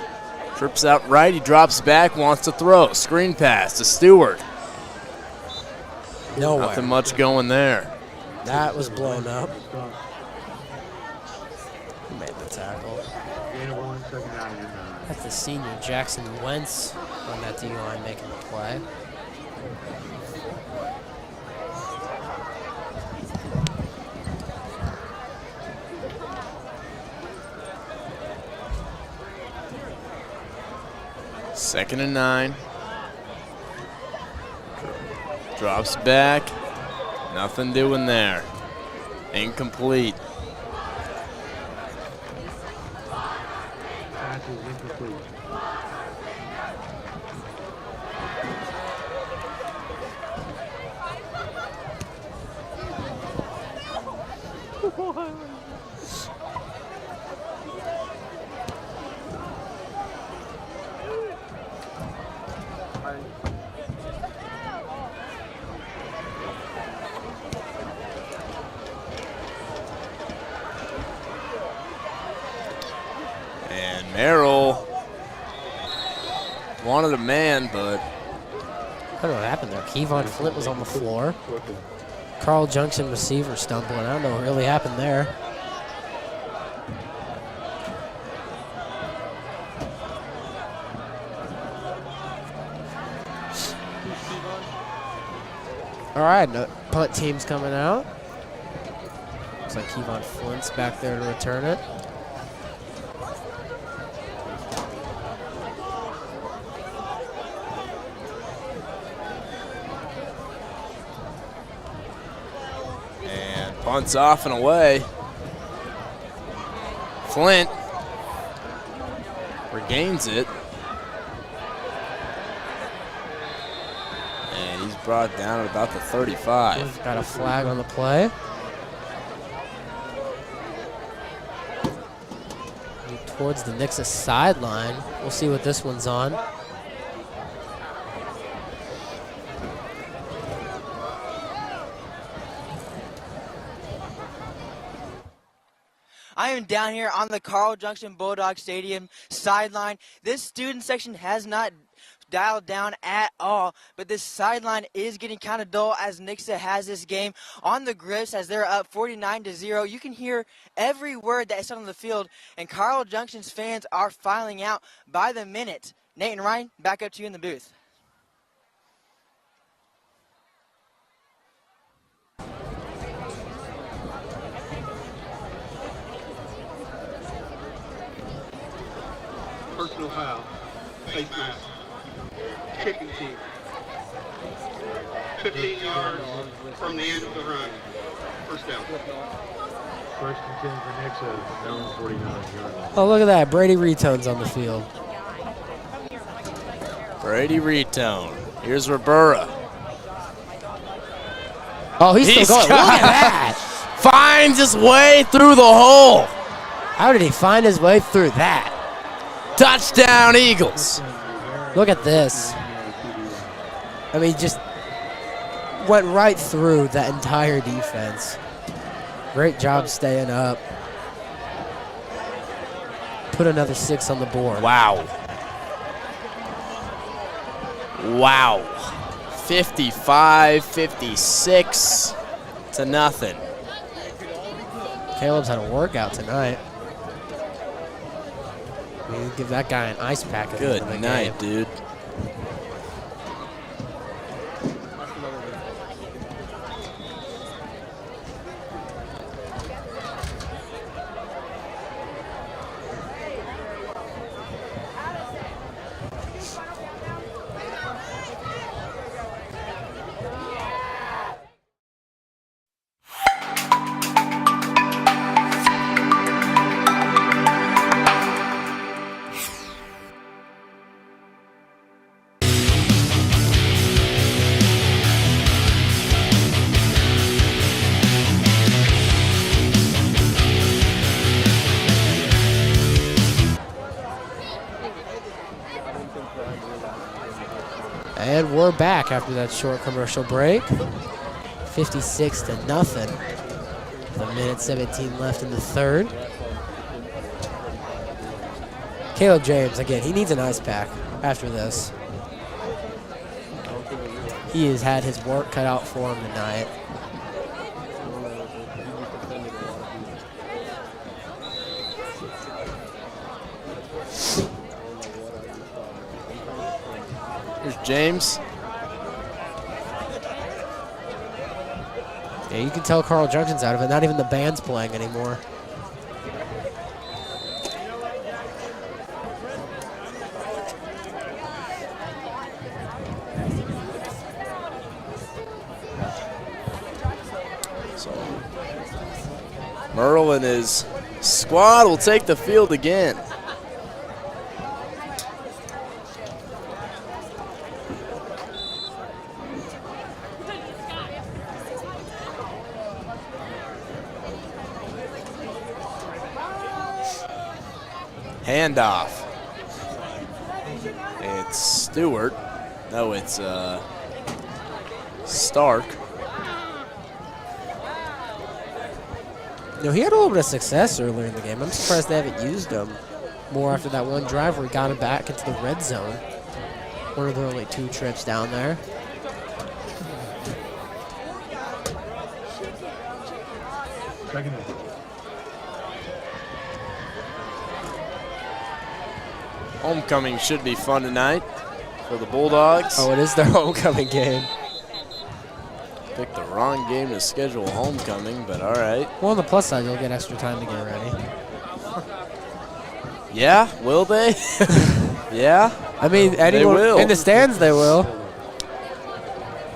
Trips out right, he drops back, wants to throw. Screen pass to Stewart. Nowhere. Nothing much going there. That was blown up. Who made the tackle? That's the senior Jackson Wentz on that D-line making the play. 2nd and 9. Drops back. Nothing doing there. Incomplete. Pass is incomplete. And Merrill wanted a man, but I don't know what happened there. Kevon Flint was on the floor. Carl Junction receiver stumbling. I don't know what really happened there. All right, no, punt team's coming out. Looks like Kevon Flint's back there to return it. and punts off and away. Flint regains it. And he's brought down at about the 35. Got a flag on the play. Towards the Nixa sideline. We'll see what this one's on. I am down here on the Carl Junction Bulldog Stadium sideline. This student section has not dialed down at all, but this sideline is getting kind of dull as Nixa has this game on the grips as they're up 49-0. You can hear every word that is said on the field, and Carl Junction's fans are filing out by the minute. Nate and Ryan, back up to you in the booth. Personal foul. Face mask. Kicking team. 15 yards from the end of the run. First down. First and 10 for Nixa, down 49-yard line. Oh, look at that. Brady Retone's on the field. Brady Retone. Here's Ribera. Oh, he's still going. Look at that. Finds his way through the hole. How did he find his way through that? Touchdown, Eagles. Look at this. I mean, just went right through that entire defense. Great job staying up. Put another 6 on the board. Wow. Wow. 55-56 to nothing. Caleb's had a workout tonight. We give that guy an ice pack. Good night, dude. And we're back after that short commercial break. 56-0. With a minute 17 left in the third. Caleb James, again, he needs an ice pack after this. He has had his work cut out for him tonight. Here's James. Yeah, you can tell Carl Junction's out of it. Not even the band's playing anymore. Merle and his squad will take the field again. Handoff. It's Stewart. No, it's Stark. You know, he had a little bit of success earlier in the game. I'm surprised they haven't used him more after that one drive where he got him back into the red zone. One of the only 2 trips down there. Second. Homecoming should be fun tonight for the Bulldogs. Oh, it is their homecoming game. Picked the wrong game to schedule homecoming, but all right. Well, on the plus side, you'll get extra time to get ready. Yeah, will they? Yeah. I mean, anyone will. in the stands, they will.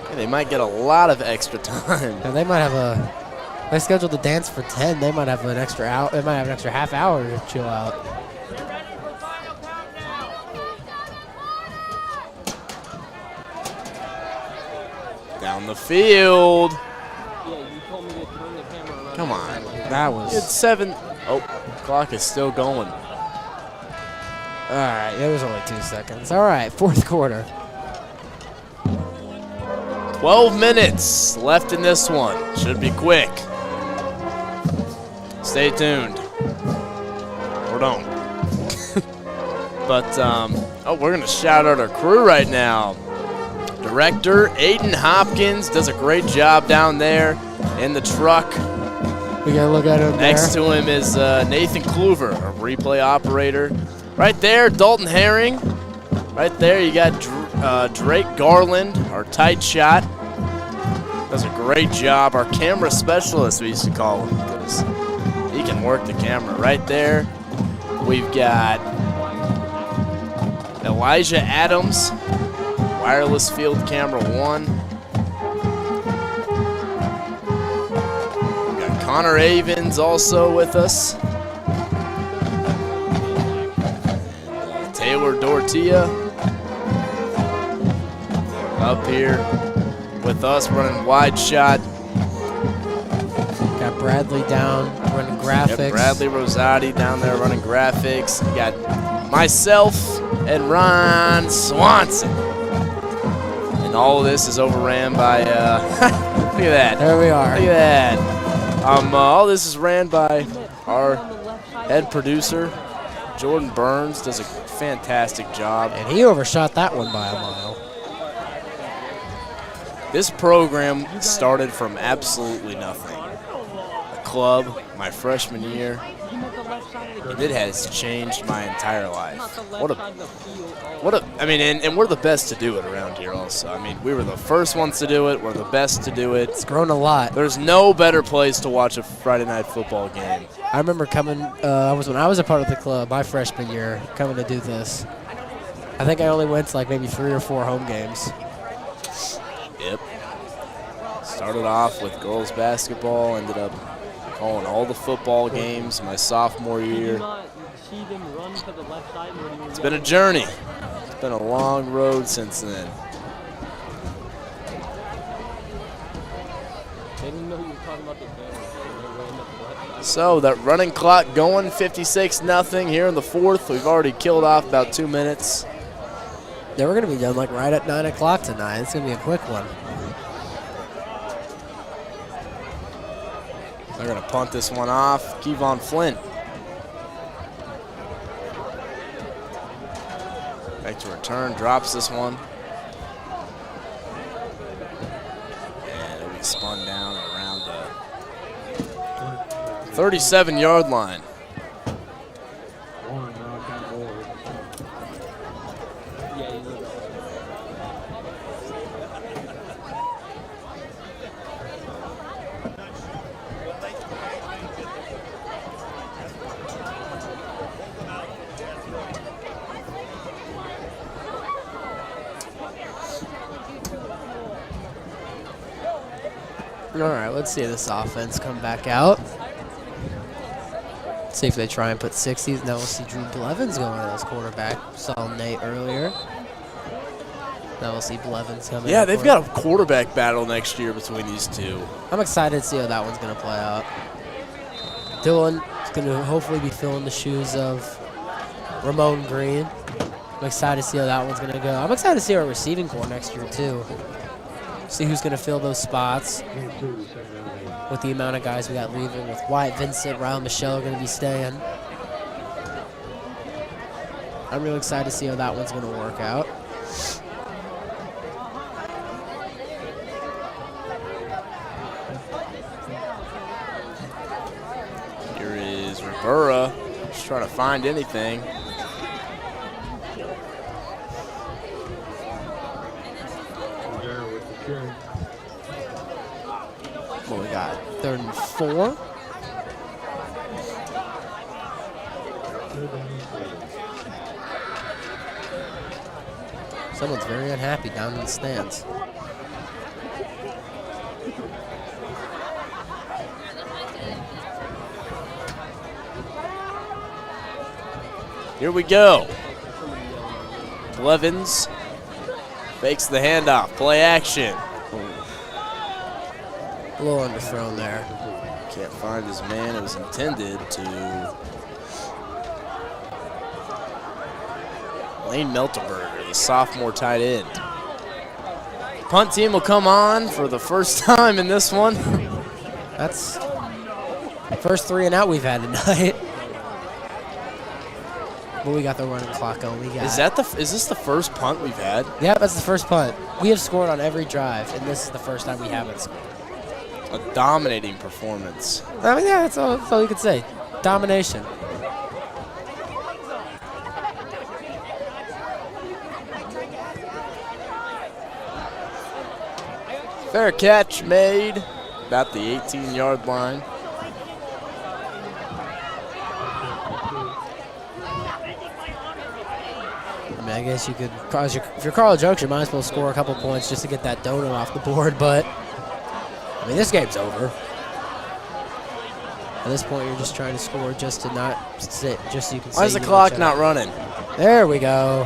Yeah, they might get a lot of extra time. Yeah, they might have a. They scheduled the dance for 10. They might have an extra hour. They might have an extra half hour to chill out. Down the field. Yeah, you told me to turn the camera around. Come on. That was. It's 7. Oh, clock is still going. All right, it was only 2 seconds. All right, 4th quarter. 12 minutes left in this one. Should be quick. Stay tuned. Or don't. But, oh, we're going to shout out our crew right now. Director Aiden Hopkins does a great job down there in the truck. We got to look at him Next there. to him is Nathan Kluver, a replay operator. Right there, Dalton Herring. Right there, you got Drake Garland, our tight shot. Does a great job. Our camera specialist, we used to call him, because he can work the camera. Right there, we've got Elijah Adams, wireless field camera 1. We've got Connor Avens also with us. Taylor Dortia up here with us running wide shot. Got Bradley down running graphics. Yep, Bradley Rosati down there running graphics. We got myself and Ron Swanson. And all of this is overran by, look at that. There we are. Look at that. All this is ran by our head producer, Jordan Burns. Does a fantastic job. And he overshot that one by a mile. This program started from absolutely nothing. A club, my freshman year, and it has changed my entire life. I mean, and we're the best to do it around here also. I mean, we were the first ones to do it. We're the best to do it. It's grown a lot. There's no better place to watch a Friday night football game. I remember coming, when I was a part of the club my freshman year, coming to do this. I think I only went to like maybe 3 or 4 home games. Yep. Started off with girls basketball, ended up calling all the football games my sophomore year. It's been a journey. It's been a long road since then. So that running clock going, 56-0 here in the 4th. We've already killed off about 2 minutes. Yeah, we're going to be done like right at 9 o'clock tonight. It's going to be a quick one. They're going to punt this one off. Kevon Flint. Back to return, drops this one. And it'll be spun down around the 37-yard line. All right, let's see this offense come back out. See if they try and put 60s. Now we'll see Drew Blevins going as quarterback. Saw Nate earlier. Now we'll see Blevins coming. Yeah, they've got a quarterback battle next year between these two. I'm excited to see how that one's going to play out. Dylan is going to hopefully be filling the shoes of Ramon Green. I'm excited to see how that one's going to go. I'm excited to see our receiving core next year, too. See who's going to fill those spots with the amount of guys we got leaving. With Wyatt Vincent, Ryle Michelle are going to be staying. I'm really excited to see how that one's going to work out. Here is Rivera, just trying to find anything. What we got? 3rd and 4. Someone's very unhappy down in the stands. Here we go. Blevins fakes the handoff. Play action. A little underthrown there. Can't find his man. It was intended to Lane Meltenberger, the sophomore tight end. Punt team will come on for the first time in this one. That's the first 3 and out we've had tonight. But we got the running clock going. We got. Is this the first punt we've had? Yeah, that's the first punt. We have scored on every drive, and this is the first time we haven't scored. A dominating performance. I mean, yeah, that's all you could say. Domination. Fair catch made about the 18-yard line. I mean, I guess you could, if you're Carl Junction, you might as well score a couple points just to get that donut off the board, but I mean, this game's over. At this point, you're just trying to score just to not sit, just so you can say. Why is the clock not running? There we go.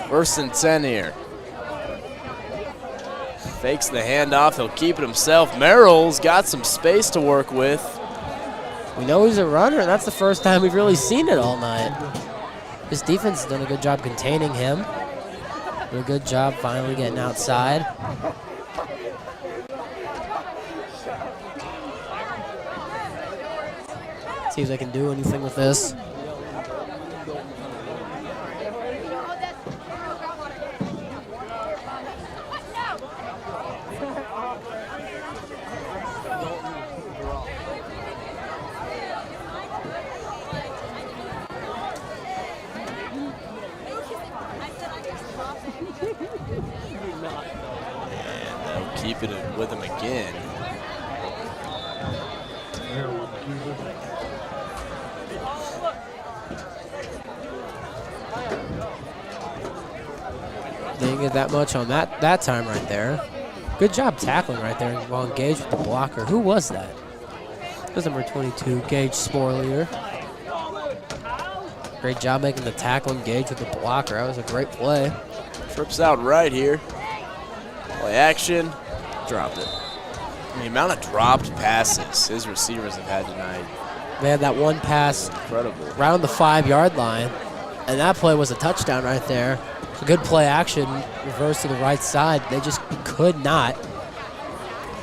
First and 10 here. Fakes the handoff. He'll keep it himself. Merrill's got some space to work with. We know he's a runner, and that's the first time we've really seen it all night. This defense has done a good job containing him. Did a good job finally getting outside. See if they can do anything with this. Keep it with him again. Didn't get that much on that time right there. Good job tackling right there while engaged with the blocker. Who was that? It was number 22, Gage Sporlier. Great job making the tackle engaged with the blocker. That was a great play. Trips out right here. Play action. Dropped it. The amount of dropped passes his receivers have had tonight. They had that one pass incredible around the 5-yard line, and that play was a touchdown right there. A good play action, reverse to the right side. They just could not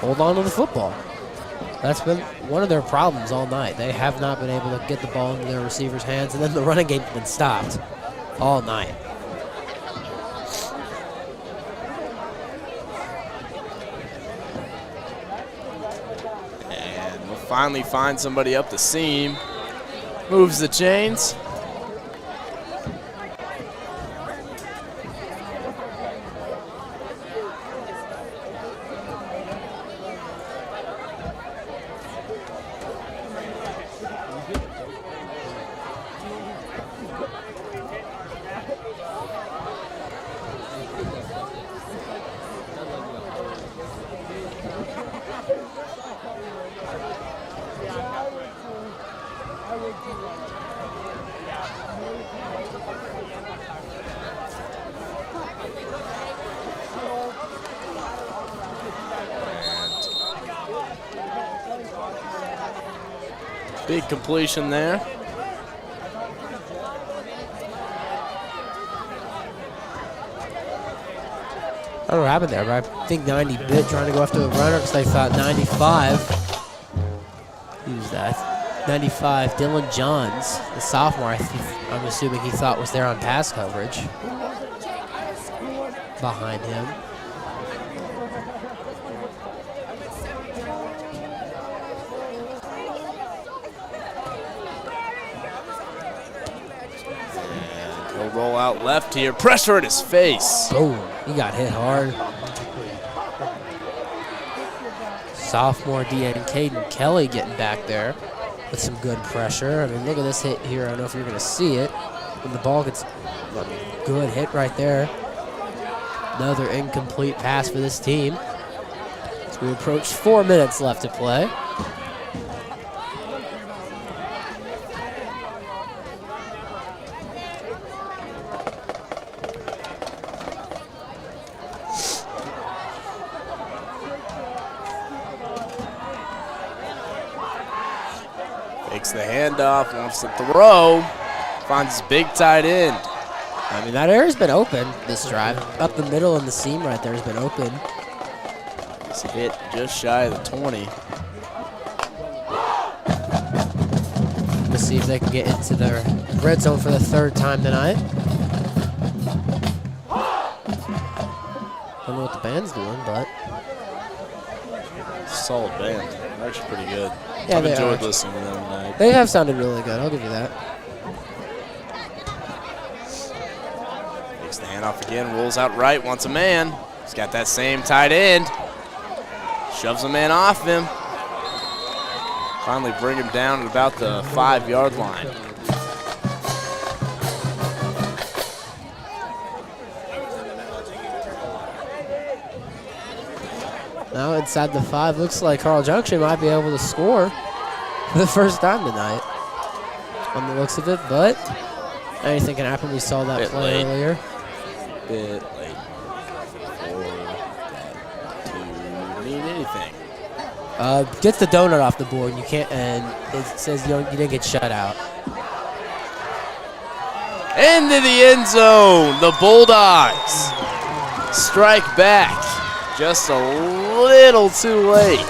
hold on to the football. That's been one of their problems all night. They have not been able to get the ball into their receivers' hands, and then the running game's been stopped all night. Finally find somebody up the seam. Moves the chains. Big completion there. I don't know what happened there, but I think 90 bit trying to go after the runner because they thought 95. Who's that? 95, Dylan Johns, the sophomore, I'm assuming he thought was there on pass coverage. Behind him. He'll roll out left here. Pressure at his face. Boom. He got hit hard. Sophomore DN Caden Kelly getting back there with some good pressure. I mean, look at this hit here. I don't know if you're going to see it. When the ball gets a good hit right there. Another incomplete pass for this team. So we approach 4 minutes left to play. Takes the handoff, wants to throw, finds his big tight end. I mean, that area's been open this drive. Up the middle and the seam right there has been open. It's hit just shy of the 20. Let's see if they can get into their red zone for the third time tonight. Don't know what the band's doing, but solid band. They're actually pretty good. yeah, I've they enjoyed are. listening to them tonight. They have sounded really good. I'll give you that. Takes the handoff again, rolls out right, wants a man. He's got that same tight end. Shoves a man off him. Finally bring him down at about the 5-yard line. Now inside the 5, looks like Carl Junction might be able to score for the first time tonight on the looks of it, but anything can happen. We saw that play earlier. Bit late for that to mean anything. Gets the donut off the board. You can't, and it says you didn't get shut out. Into the end zone. The Bulldogs strike back just a little too late.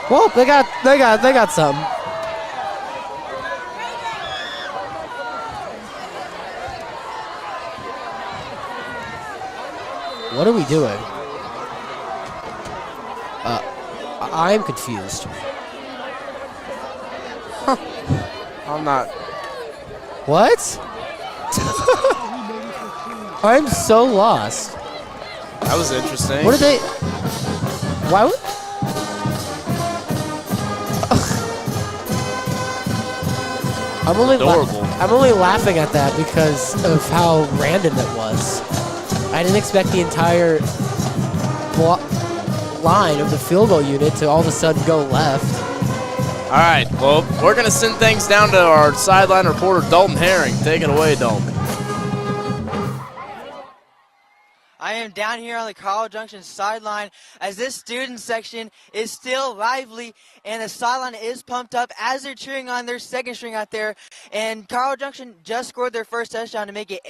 Well, they got something. What are we doing? I'm confused. Huh. I'm not. What? I'm so lost. That was interesting. What are they? Why would? I'm only laughing at that because of how random it was. I didn't expect the entire line of the field goal unit to all of a sudden go left. All right, well, we're going to send things down to our sideline reporter, Dalton Herring. Take it away, Dalton. I am down here on the Carl Junction sideline as this student section is still lively and the sideline is pumped up as they're cheering on their second string out there. And Carl Junction just scored their first touchdown to make it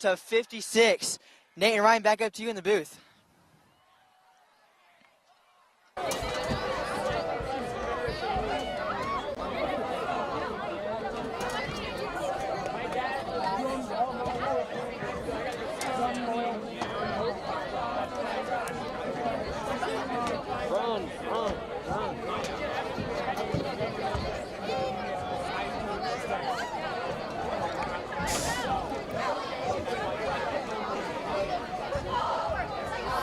8-56. Nate and Ryan, back up to you in the booth.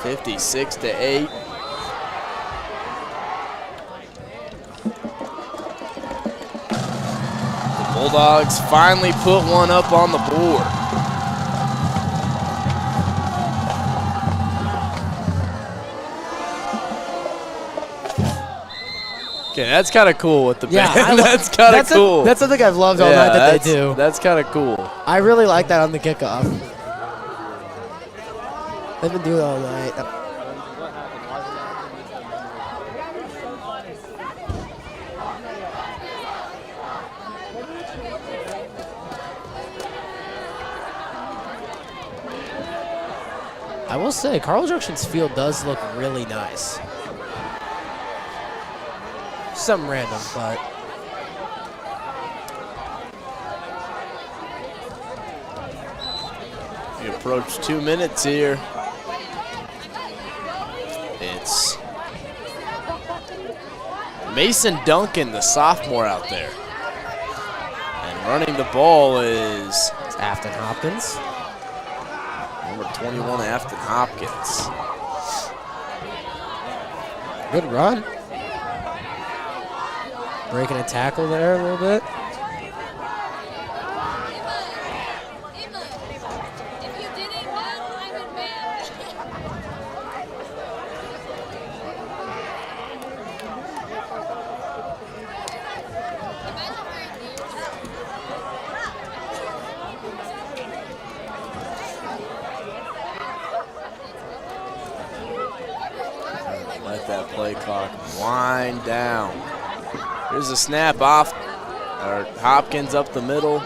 (56-8). The Bulldogs finally put one up on the board. Yeah, that's kind of cool with the Yeah, band. That's kind of cool. That's something I've loved all night that they do. That's kind of cool. I really like that on the kickoff. They've been doing it all night. I will say, Carl Junction's field does look really nice. Something random, but We approach 2 minutes here. It's Mason Duncan, the sophomore out there. And running the ball is Afton Hopkins. Number 21, Afton Hopkins. Good run. Breaking a tackle there a little bit. Let that play clock wind down. Here's a snap off, or Hopkins up the middle.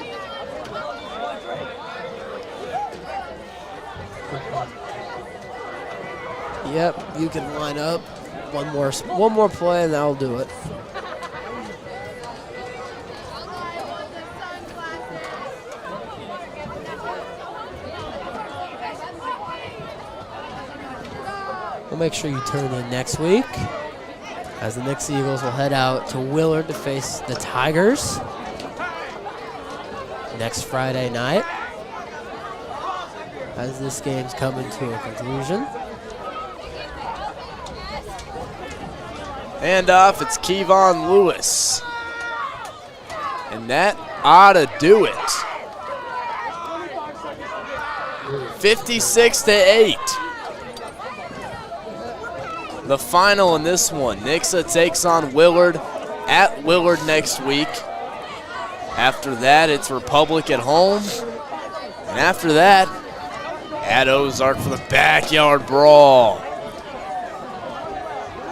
Yep, you can line up. One more play and that'll do it. We'll make sure you tune in next week as the Nixa Eagles will head out to Willard to face the Tigers next Friday night as this game's coming to a conclusion. And off, it's Kevon Lewis. And that ought to do it. 56-8. The final in this one. Nixa takes on Willard at Willard next week. After that, it's Republic at home. And after that, at Ozark for the backyard brawl.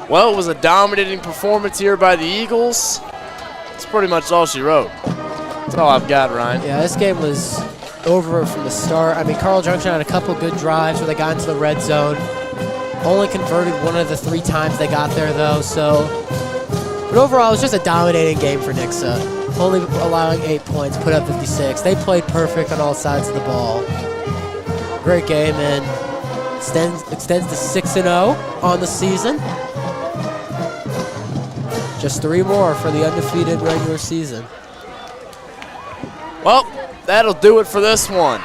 Well, it was a dominating performance here by the Eagles. That's pretty much all she wrote. That's all I've got, Ryan. Yeah, this game was over from the start. I mean, Carl Junction had a couple good drives where they got into the red zone. Only converted one of the 3 times they got there, though. But overall, it was just a dominating game for Nixa. Only allowing 8 points, put up 56. They played perfect on all sides of the ball. Great game, and extends to 6-0 on the season. Just 3 more for the undefeated regular season. Well, that'll do it for this one.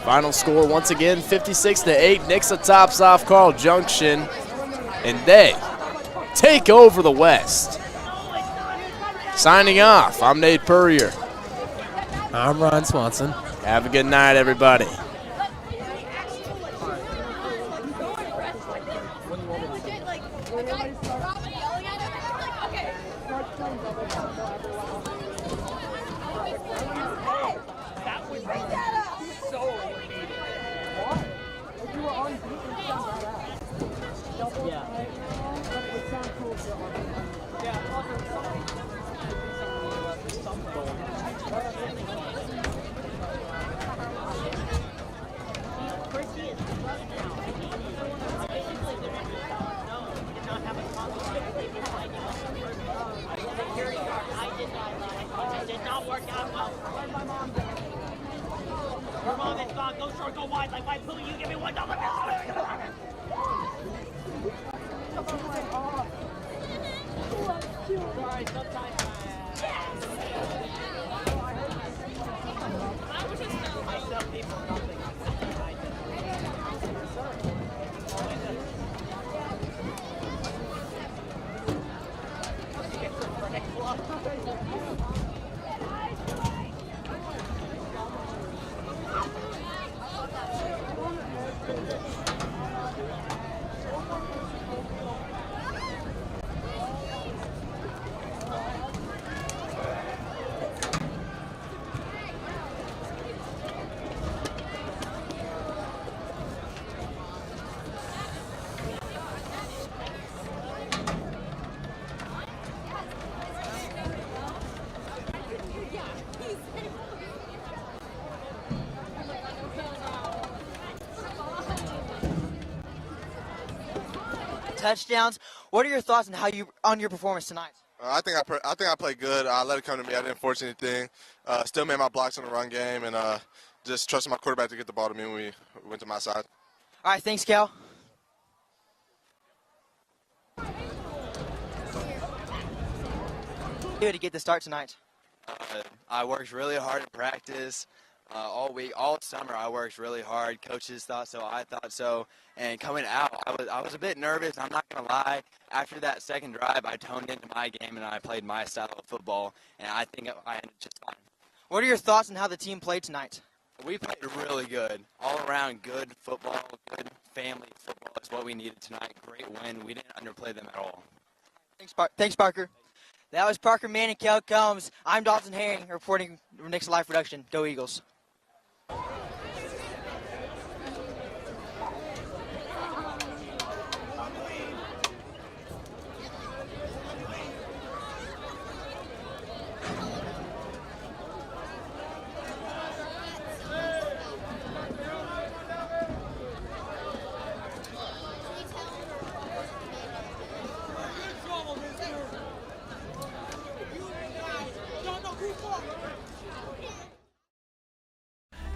Final score, once again, 56-8. Nixa tops off Carl Junction, and they take over the West. Signing off, I'm Nate Purrier. I'm Ron Swanson. Have a good night, everybody. Your mom is gone. Go short, go wide. Like, why pull you? Give me $1. Sorry, sometimes. I tell people nothing. touchdowns. What are your thoughts on your performance tonight? I think I played good. I let it come to me. I didn't force anything. Still made my blocks in the run game, and just trusted my quarterback to get the ball to me when we went to my side. All right, thanks, Cal. To get the start tonight. I worked really hard in practice all week, all summer. I worked really hard. Coaches thought so. I thought so. And coming out, I was a bit nervous. I'm not gonna lie. After that second drive, I toned into my game and I played my style of football. And I think I ended just fine. What are your thoughts on how the team played tonight? We played really good. All around good football, good family football is what we needed tonight. Great win. We didn't underplay them at all. Thanks, Parker. That was Parker Mann and Cal Combs. I'm Dalton Herring reporting from Nixa Live Production. Go Eagles.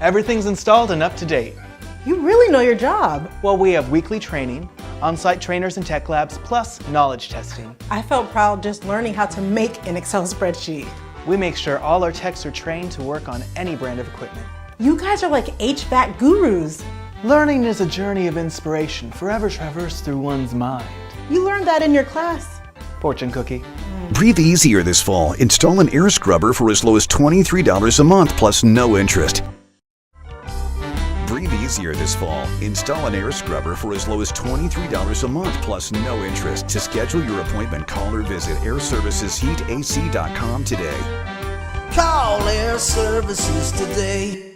Everything's installed and up to date. You really know your job. Well, we have weekly training, on-site trainers and tech labs, plus knowledge testing. I felt proud just learning how to make an Excel spreadsheet. We make sure all our techs are trained to work on any brand of equipment. You guys are like HVAC gurus. Learning is a journey of inspiration, forever traversed through one's mind. You learned that in your class. Fortune cookie. Breathe easier this fall. Install an air scrubber for as low as $23 a month plus no interest. Breathe easier this fall. Install an air scrubber for as low as $23 a month plus no interest. To schedule your appointment, call or visit airservicesheatac.com today. Call Air Services today.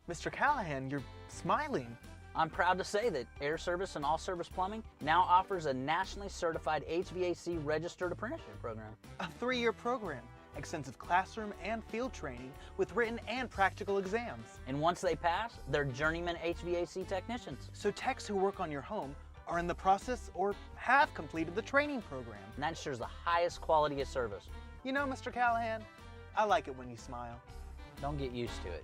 Mr. Callahan, you're smiling. I'm proud to say that Air Service and All Service Plumbing now offers a nationally certified HVAC registered apprenticeship program. A 3-year program, extensive classroom and field training with written and practical exams. And once they pass, they're journeyman HVAC technicians. So techs who work on your home are in the process or have completed the training program. And that ensures the highest quality of service. You know, Mr. Callahan, I like it when you smile. Don't get used to it.